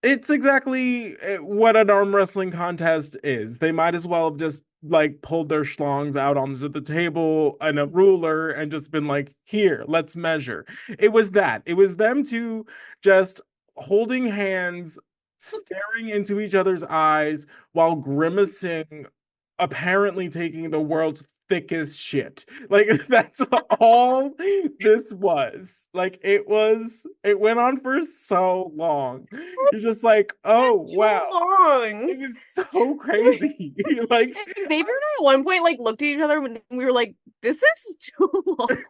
it's exactly what an arm wrestling contest is. They might as well have just like pulled their schlongs out onto the table and a ruler and just been like, here, let's measure. It was that. It was them two just holding hands, staring into each other's eyes while grimacing, apparently taking the world's thickest shit. Like that's all this was. Like it went on for so long. You're just like, "Oh, too wow. long. It was so crazy." Like Xavier and I at one point like looked at each other when we were like, this is too long.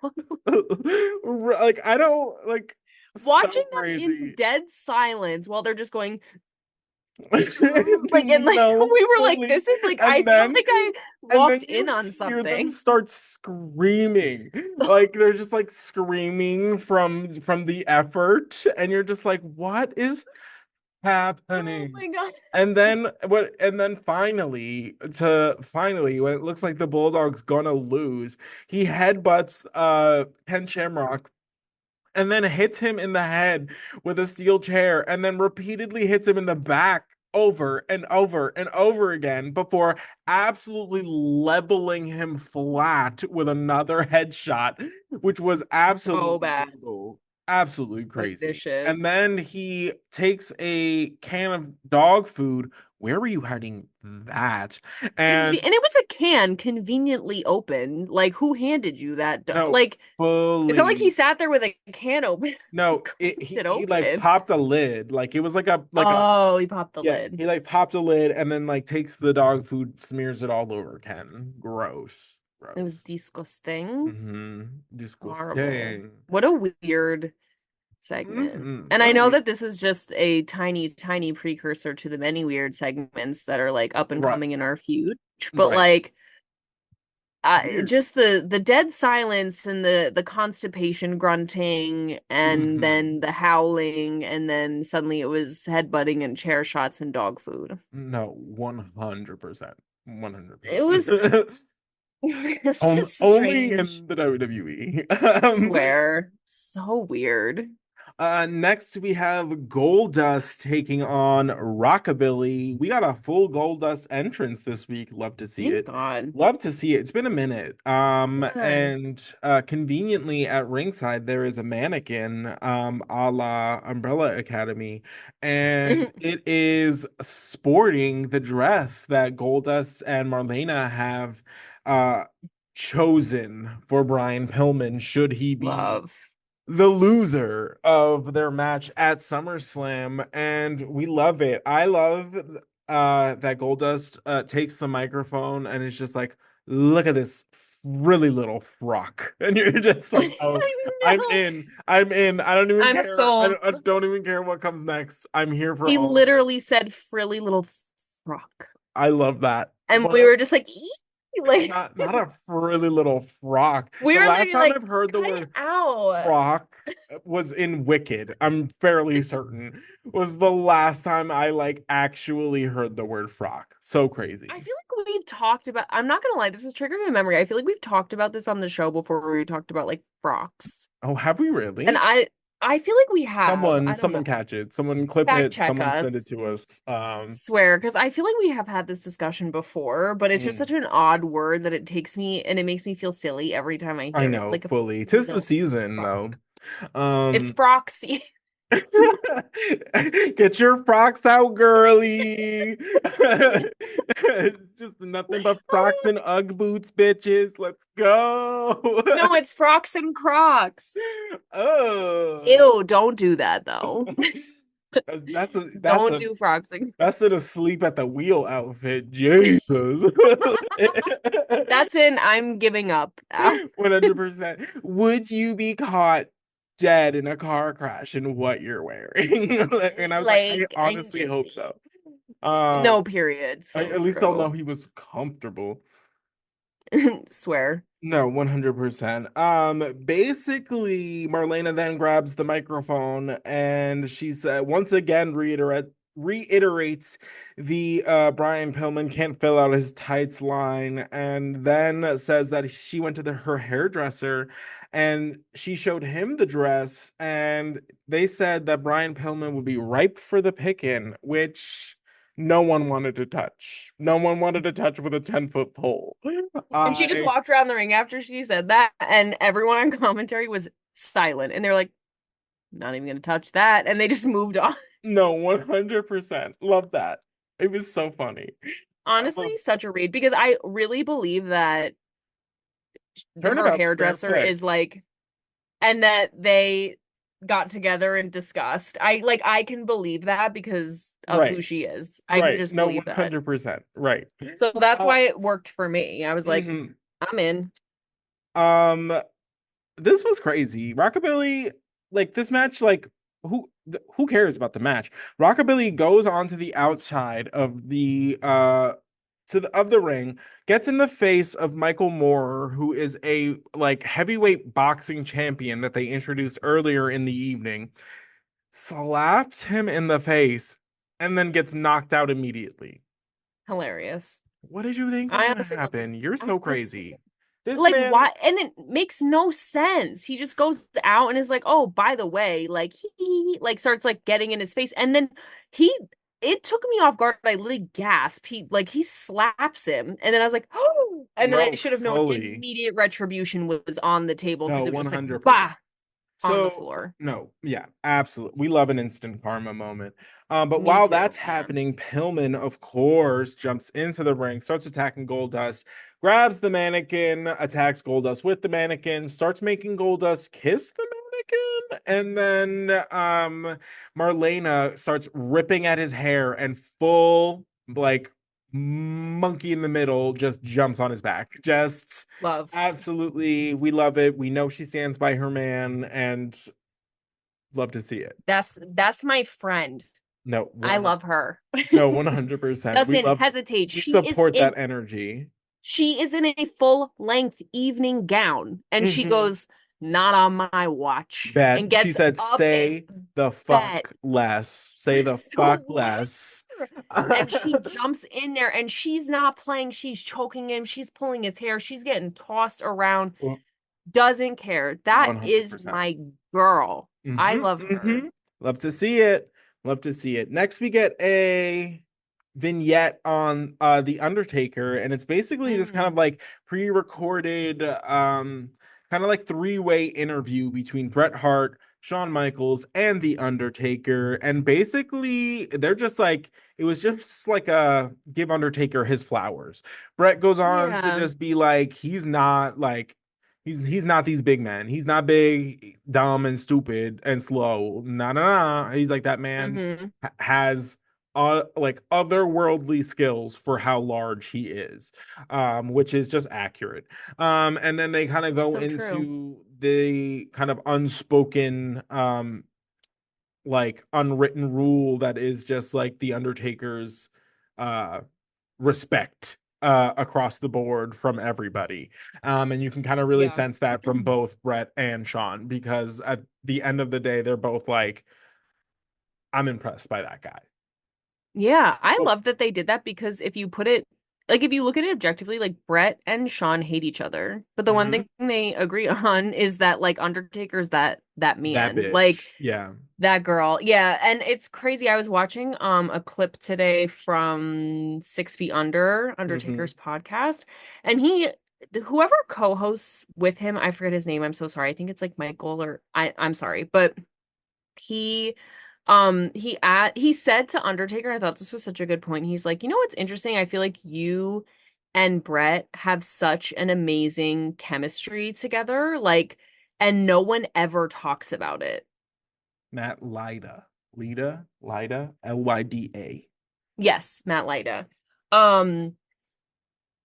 like I don't like so Watching them in crazy. dead silence while they're just going like and like No, we were like, fully. this is like I And feel then like I and then walked you in on hear them something. start screaming. Like they're just like screaming from the effort, and you're just like, what is Oh happening? my God. And then finally when it looks like the Bulldog's gonna lose, he headbutts Ken Shamrock and then hits him in the head with a steel chair and then repeatedly hits him in the back over and over and over again before absolutely leveling him flat with another headshot, which was So absolutely bad. brutal, absolutely Like crazy. And vicious. then he takes a can of dog food. Where were you hiding that? And And it was a can conveniently open. Like who handed you that? no, Like it's not like he fully. sat there with a can open, No, cracked it he like open. popped a lid. Like it was like a Oh, he popped the yeah, lid. he like popped a lid and then like takes the dog food, smears it all over Ken. Gross. It was Gross. disgusting. Mm-hmm. Horrible. Disgusting. What a weird segment. Mm-hmm. And What I a know weird. that this is just a tiny, tiny precursor to the many weird segments that are like up and Right. coming in our feud. But Right. like Weird. just the dead silence and the constipation grunting and Mm-hmm. then the howling and then suddenly it was headbutting and chair shots and dog food. No, 100%. It was 100%. it's just Only strange. in the WWE. Swear. So weird. Next we have Goldust taking on Rockabilly. We got a full Goldust entrance this week. Love to see Thank it. God. Love to see it. It's been a minute. Yes. And conveniently at ringside there is a mannequin, a la Umbrella Academy, and it is sporting the dress that Goldust and Marlena have uh chosen for Brian Pillman should he be Love. the loser of their match at SummerSlam, and we love it. I love that Goldust takes the microphone and it's just like, look at this really little frock. And you're just like, oh, I know. I'm in. I don't even I'm care. sold. I don't even care what comes next. I'm here for He all of it. literally said frilly little frock. I love that. And What we a were just like, "Ee!" Like not a frilly little frock. we The were last literally time like, I've heard the cut it word out. Rock was in Wicked. I'm fairly certain was the last time I like actually heard the word frock. So I crazy. feel like we've talked about, I'm not gonna lie, this is triggering a memory. I feel like we've talked about this on the show before where we talked about like frocks. Oh, have we And really? I feel like we have. Someone, I don't someone know. catch it. Someone clip Fact it. check Someone send it us. to us. Swear, because I feel like we have had this discussion before, but it's just Mm, such an odd word that it takes me and it makes me feel silly every time I I hear it. know Like a fully. Tis the milk season though. frock. It's Um, Froxy. get your frocks out, girly. Just nothing but frocks and Ugg boots, bitches. Let's go. No, it's Frocks and Crocs. Oh. Ew, don't do that though. That's a that's Don't a do Frocks and that's an asleep at the wheel outfit. Jesus. That's in I'm giving up now. 100%. Would you be caught dead in a car crash in what you're wearing? And I was like, I Like, honestly hope so. Um, no, period. So at least I'll know true. he was comfortable. Swear. No, 100%. Basically, Marlena then grabs the microphone and she's once again reiterates the Brian Pillman can't fill out his tights line, and then says that she went to her hairdresser and she showed him the dress, and they said that Brian Pillman would be ripe for the picking, which no one wanted to touch. No one wanted to touch with a 10-foot pole. And she just I walked around the ring after she said that, and everyone on commentary was silent. And they're like, not even gonna touch that. And they just moved on. No, 100%. Love that. It was so funny. Honestly, such a read because I really believe that her Turnabout's fair hairdresser play. is like, and that they got together and discussed. I can believe that because of who Right, she is. I can right. just No, believe that. 100%. Right. So that's Uh, why it worked for me. I was like, mhm. I'm in. Um, this was crazy. Rockabilly, like this match, like who cares about the match? Rockabilly goes onto the outside of the of the ring, gets in the face of Michael Moore, who is a like heavyweight boxing champion that they introduced earlier in the evening, slaps him in the face, and then gets knocked out immediately. Hilarious. What did you think was I gonna honestly love this. happen? You're I so honestly crazy. This like man, why and it makes no sense. He just goes out and is like, oh, by the way, like he like starts like getting in his face, and then he it took me off guard. I literally gasped. He slaps him, and then I was like, oh, and then I no, should have known fully. immediate retribution was on the table No, because it was just like 100%. bah on the So, floor. no, yeah, absolutely. We love an instant karma moment. But Me while too, that's man. happening, Pillman, of course, jumps into the ring, starts attacking Goldust, grabs the mannequin, attacks Goldust with the mannequin, starts making Goldust kiss the mannequin, and then Marlena starts ripping at his hair and full like monkey in the middle just jumps on his back. Just Love. absolutely, we love it. We know she stands by her man and love to see it. That's my friend. No, I 100, love her. no, 100%. We Doesn't love, hesitate. we support that energy. She is in a full length evening gown and she Mhm. goes, not on my watch, and Bet. She gets said, up and say the bet. fuck less. Say the So fuck less. weird. And she jumps in there and she's not playing. She's choking him. She's pulling his hair. She's getting tossed around. Doesn't care. That is 100%. my girl. I Mm-hmm. love her. Mm-hmm. Love to see it. Love to see it. Next, we get a vignette on the Undertaker, and it's basically this kind of Mm. like pre-recorded, kind of like three-way interview between Bret Hart, Shawn Michaels, and the Undertaker. And basically, they're just like it was just like a give Undertaker his flowers. Bret goes on to Yeah. just be like, he's not like he's not these big men. He's not big, dumb, and stupid and slow. No, no, no. He's like that man Hmm. has like otherworldly skills for how large he is, which is just accurate. And then they kind of go So true. into the kind of unspoken like unwritten rule that is just like the Undertaker's uh respect across the board from everybody. And you can kind of really Yeah. sense that from both Brett and Shawn, because at the end of the day, they're both like, I'm impressed by that guy. Yeah, I Oh, love that they did that because if you put it like if you look at it objectively, like Brett and Shawn hate each other, but the one Hmm. thing they agree on is that like Undertaker's that That man, like bitch. Yeah. that girl. Yeah, and it's crazy. I was watching a clip today from 6 Feet Under, Hmm. Undertaker's podcast, and whoever co-hosts with him, I forget his name. I'm so sorry. I think it's like Michael or I'm sorry, but he he said to Undertaker, I thought this was such a good point. He's like, you know what's interesting? I feel like you and Brett have such an amazing chemistry together, like, and no one ever talks about it. Matt Lyda, Lyda. Yes, Matt Lyda. Um,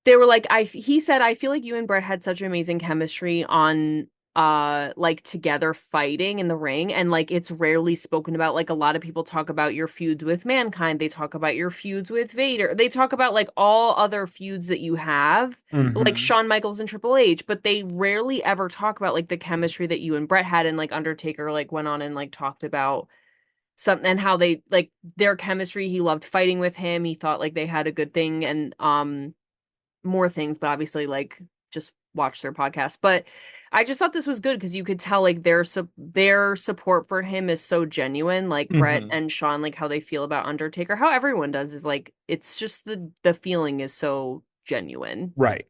they were like, he said, I feel like you and Brett had such amazing chemistry on like together fighting in the ring, and like it's rarely spoken about. Like a lot of people talk about your feuds with Mankind, they talk about your feuds with Vader, they talk about like all other feuds that you have, like Hmm. Shawn Michaels and Triple H, but they rarely ever talk about like the chemistry that you and Brett had. And like Undertaker like went on and like talked about something and how they like their chemistry. He loved fighting with him. He thought like they had a good thing, and more things, but obviously like just watch their podcast. But I just thought this was good because you could tell like their support for him is so genuine. Like Brett Hmm. and Shawn, like how they feel about Undertaker, how everyone does is like it's just the feeling is so genuine. Right.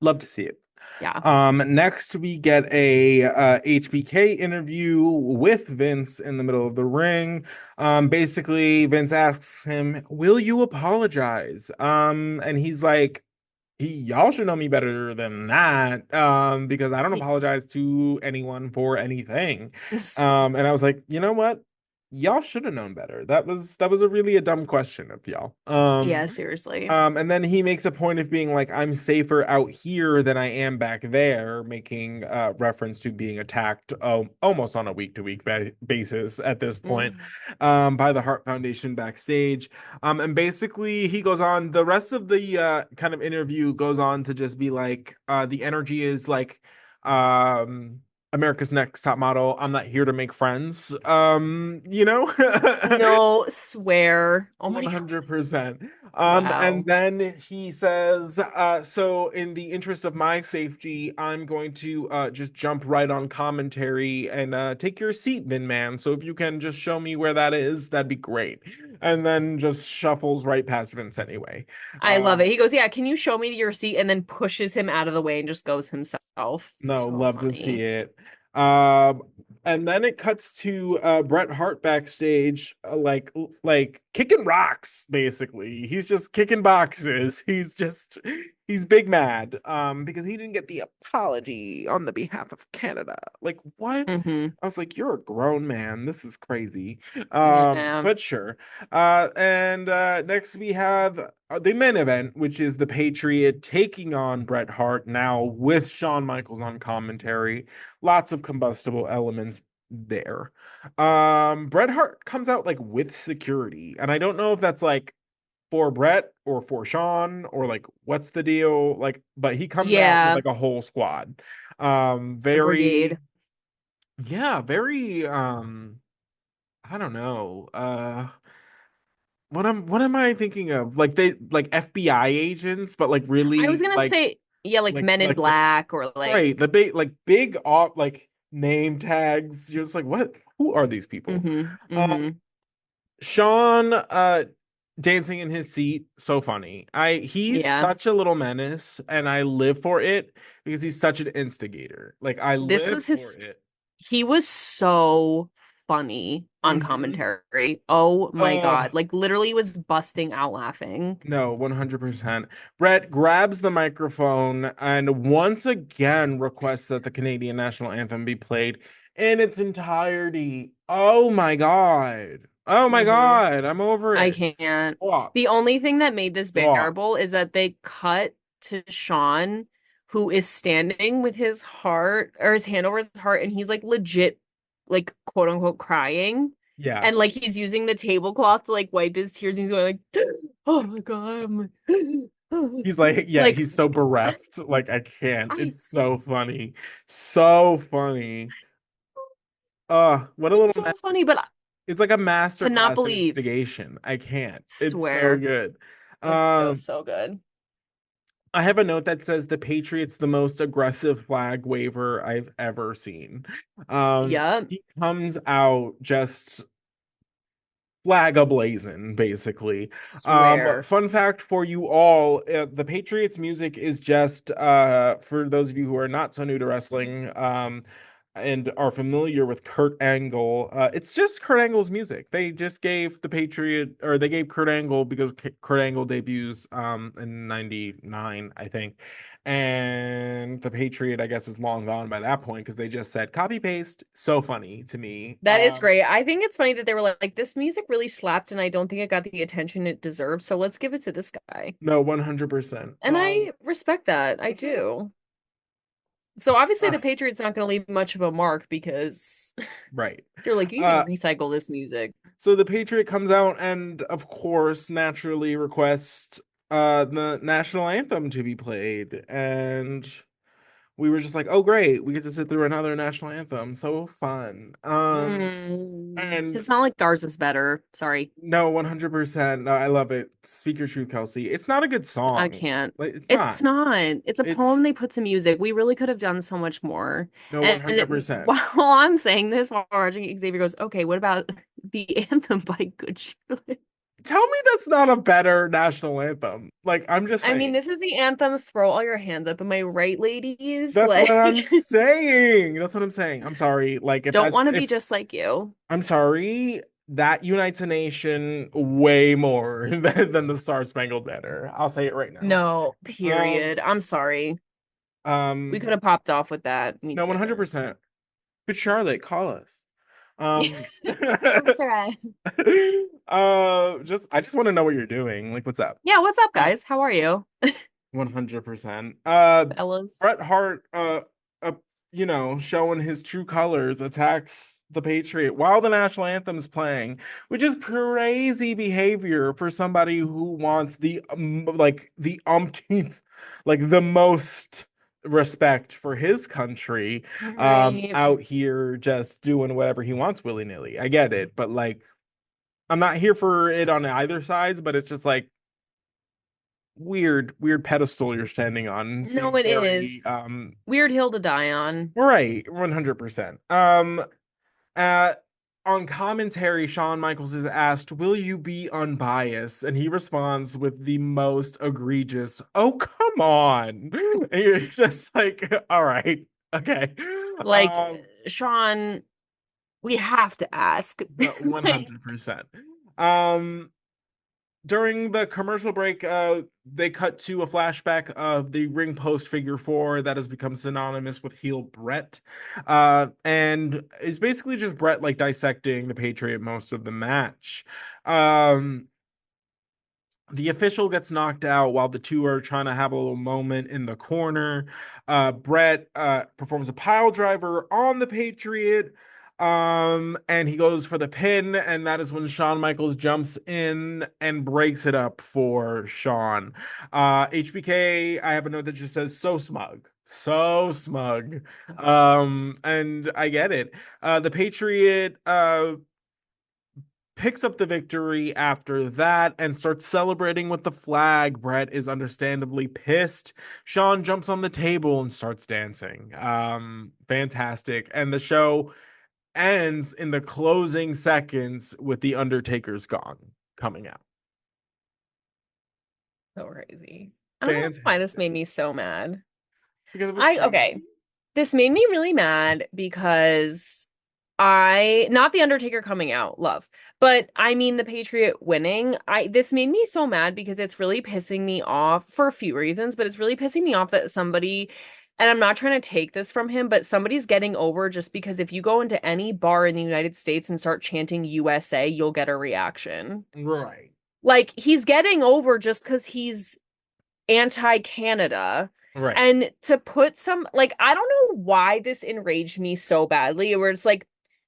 Love to see it. Yeah. Next we get a HBK interview with Vince in the middle of the ring. Basically Vince asks him, "Will you apologize?" And he's like, y'all should know me better than that, because I don't apologize to anyone for anything." And I was like, you know what? Y'all should have known better. That was a really a dumb question of y'all. Yeah, seriously. And then he makes a point of being like, I'm safer out here than I am back there, making reference to being attacked almost on a week-to-week basis at this point, Mhm. by the Hart Foundation backstage. And basically, he goes on, the rest of the kind of interview goes on to just be like, the energy is like, um, America's Next Top Model. I'm not here to make friends. No, swear. Oh my God. 100%. And Wow. then he says, so in the interest of my safety, I'm going to just jump right on commentary and take your seat, Vin Man. So if you can just show me where that is, that'd be great. And then just shuffles right past Vince anyway. I love it. He goes, yeah, can you show me your seat? And then pushes him out of the way and just goes himself. No, So love to see funny. it. Um, and then it cuts to Bret Hart backstage, like kicking rocks, basically. He's just kicking boxes. He's big mad because he didn't get the apology on the behalf of Canada. Like what? Hmm. I was like, you're a grown man. This is crazy. Yeah. But sure. And next we have the main event, which is the Patriot taking on Bret Hart now with Shawn Michaels on commentary. Lots of combustible elements there. Bret Hart comes out like with security, and I don't know if that's like for Bret or for Shawn or like what's the deal? Like, but he comes out with Yeah. like a whole squad. A brigade. Very, yeah, very I don't know. What am I thinking of? Like they like FBI agents, but like I was really gonna say, yeah, like Men in like the Black or like right, the big like big op like name tags. You're just like, what? Who are these people? hmm Um, hmm Shawn dancing in his seat, so funny. He's Yeah. such a little menace, and I live for it because he's such an instigator. Like I This live was for his it. he was so funny on Hmm. commentary. Oh my Uh God. Like literally was busting out laughing. No, 100%. Brett grabs the microphone and once again requests that the Canadian national anthem be played in its entirety. Oh my God. Oh my Hmm. God. I'm over I it. can't. Stop. The only thing that made this Stop. bearable is that they cut to Shawn, who is standing with his heart or his hand over his heart, and he's like legit, like quote unquote crying. Yeah. And like he's using the tablecloth to like wipe his tears, and he's going like, oh my God. He's like, yeah, Like he's so bereft. Like, I can't. I It's so funny. So funny. What a it's little so mess. funny, but It's like a master to not class in believe, instigation. I can't. It's so swear. good. It's Um, so good. I have a note that says the Patriots the most aggressive flag waver I've ever seen. Yep. He comes out just flag ablazing, basically. Swear. Fun fact for you all, the Patriots music is just for those of you who are not so new to wrestling, and are familiar with Kurt Angle, it's just Kurt Angle's music. They just gave the Patriot, or they gave Kurt Angle because Kurt Angle debuts in 99, I think. And the Patriot, I guess, is long gone by that point because they just said copy paste. So funny to me. That is great. I think it's funny that they were like, this music really slapped, and I don't think it got the attention it deserves, so let's give it to this guy. No, 100%. And I respect that. I Mhm. do. So obviously the Uh, Patriots not going to leave much of a mark because right. they're like, you can Uh, recycle this music. so the Patriot comes out and, of course, naturally requests the national anthem to be played. And we were just like, oh, great. We get to sit through another national anthem. So fun. And It's not like ours is better. Sorry. no, 100%. No, I love it. Speak your truth, Kelsey. It's not a good I song. can't. Like, it's It's not. not. It's a It's poem they put to music. We really could have done so much more. no And 100%. while I'm saying this, while watching, Xavier goes, okay, what about the anthem by Good Charlotte? Tell me that's not a better national anthem. Like, I'm just I mean, saying. this is the anthem. Throw all your hands up. Am I right, ladies? That's what Like, I'm saying. That's what I'm saying. I'm sorry. Like don't want to if be just like you. I'm sorry, that unites a nation way more than the Star Spangled Banner. I'll say it right now. No, Um, period. I'm sorry. We um, could have popped off with that. We no, didn't. 100%. But Charlotte, call us. Um, Sponsor. just I just want to know what you're doing. Like, what's up? Yeah, what's up, Uh, guys? How are you, 100%. fellas? Bret Hart, uh, showing his true colors, attacks the Patriot while the national anthem's playing, which is crazy behavior for somebody who wants the umpteenth, like the most respect for his country, Right. out here just doing whatever he wants willy-nilly. I get it, but like, I'm not here for it on either sides, but it's just like weird pedestal you're standing on. No, Seems it very is. Weird hill to die on. right, 100%. Uh on commentary, Shawn Michaels is asked, "Will you be unbiased?" And he responds with the most egregious, "Oh, come on." And you're just like, "All right. Okay." Like, Um, Shawn, we have to ask. no, Like, 100%. Um During the commercial break, they cut to a flashback of the ring post figure four that has become synonymous with heel Brett. And it's basically just Brett like dissecting the Patriot most of the match. Um, the official gets knocked out while the two are trying to have a little moment in the corner. Brett performs a pile driver on the Patriot. And he goes for the pin, and that is when Shawn Michaels jumps in and breaks it up for Shawn. HBK, I have a note that just says so smug. So smug. And I get it. The Patriot picks up the victory after that and starts celebrating with the flag. Brett is understandably pissed. Shawn jumps on the table and starts dancing. Fantastic. And the show ends in the closing seconds with the Undertaker's gong coming out. so crazy. I don't know why this Fantastic. made me so mad. Because it was crazy. Okay. This made me really mad because not the Undertaker coming out, love, but I mean the Patriot winning. This made me so mad because it's really pissing me off for a few reasons, but it's really pissing me off that somebody, and I'm not trying to take this from him, but somebody's getting over just because if you go into any bar in the United States and start chanting USA, you'll get a reaction. Right. Like he's getting over just because he's anti-Canada. Right. And to put some, like, I don't know why this enraged me so badly, where it's like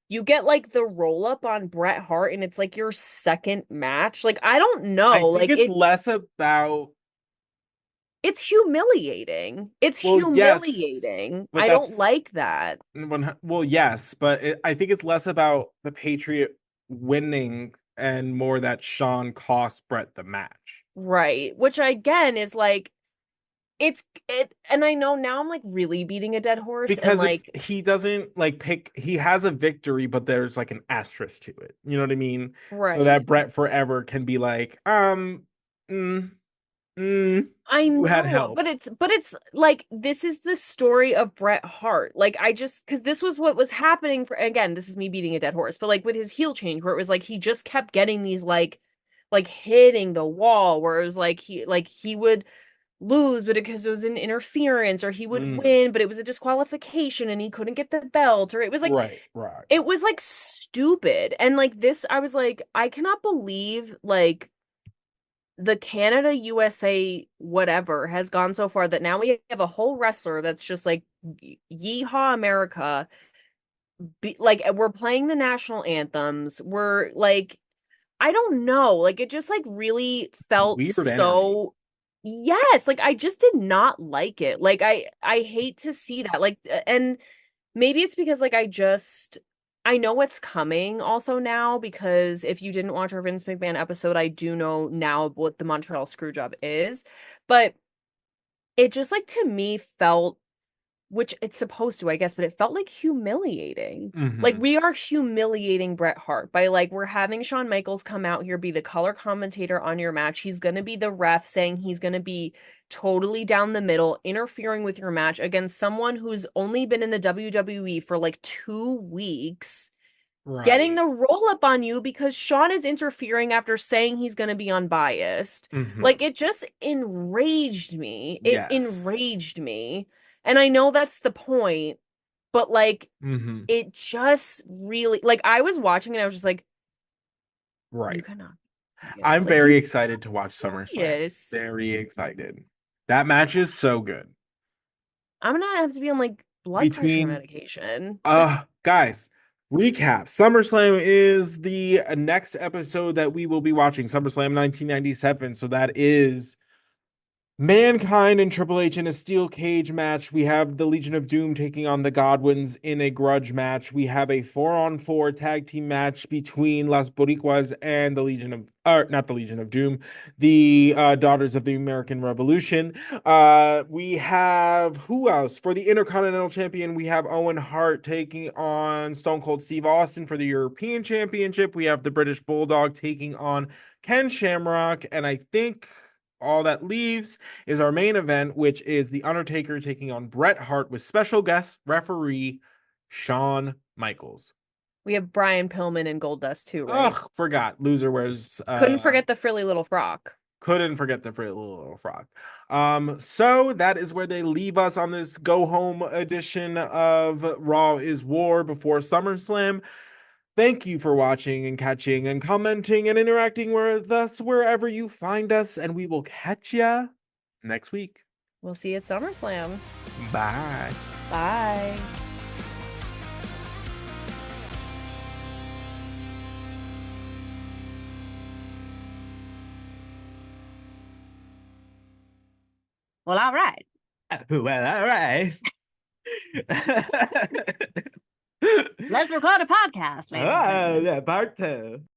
you get like the roll up on Bret Hart and it's like your second match. Like, I don't I know. think Like it's less about, it's humiliating. It's well, yes, humiliating. but I don't that's like that. well, yes, but I think it's less about the Patriot winning and more that Shawn cost Brett the match. Right. Which again is like and I know now I'm like really beating a dead horse and because it's like he doesn't like pick he has a victory, but there's like an asterisk to it. You know what I mean? So that right. Brett forever can be like, mm, I you had know, help. but it's like this is the story of Bret Hart. Like I just because this was what was happening for again, this is me beating a dead horse, but like with his heel change where it was like he just kept getting these like hitting the wall where it was like he would lose but because it was an interference or he would Mm, win but it was a disqualification and he couldn't get the belt or right, right. it was like stupid. And like this I was like I cannot believe like the Canada USA whatever has gone so far that now we have a whole wrestler that's just like yeehaw America like we're playing the national anthems we're like I don't know like it just like really felt Weird energy. so yes like I just did not like it like I hate to see that like and maybe it's because like I know what's coming also now because if you didn't watch our Vince McMahon episode, I do know now what the Montreal Screwjob is. But it just like to me felt, which it's supposed to, I guess, but it felt like humiliating. Like Hmm. we are humiliating Bret Hart by like we're having Shawn Michaels come out here be the color commentator on your match. He's gonna be the ref saying he's gonna be totally down the middle, interfering with your match against someone who's only been in the WWE for like 2 weeks, getting Right. the roll up on you because Shawn is interfering after saying he's gonna be unbiased. Like Hmm. it just enraged me. It Yes. enraged me. And I know that's the point, but like Hmm. it just really like I was watching and I was just like, you Right. cannot be serious. I'm Like you very cannot excited to watch be SummerSlam. serious. Very excited. That match is so good. I'm gonna have to be on like blood pressure Between medication. guys, recap. SummerSlam is the next episode that we will be watching. SummerSlam 1997. So that is Mankind and Triple H in a steel cage match. We have the Legion of Doom taking on the Godwins in a grudge match. We have a 4-on-4 tag team match between Los Boriquas and the Legion of, not the Legion of Doom, the Daughters of the American Revolution. We have who else for the Intercontinental Champion? We have Owen Hart taking on Stone Cold Steve Austin for the European Championship. We have the British Bulldog taking on Ken Shamrock, and I think all that leaves is our main event, which is The Undertaker taking on Bret Hart with special guest referee Shawn Michaels. We have Brian Pillman and Goldust too, right? Ugh, forgot. Loser wears Couldn't forget the frilly little frock. couldn't forget the pretty little frog. So that is where they leave us on this go home edition of Raw is War before SummerSlam. Thank you for watching and catching and commenting and interacting with us wherever you find us, and we will catch ya next week. We'll see you at SummerSlam. Bye. Bye. Well, all right. Well, all right. Let's record a podcast, ladies and Oh, gentlemen. yeah, part two.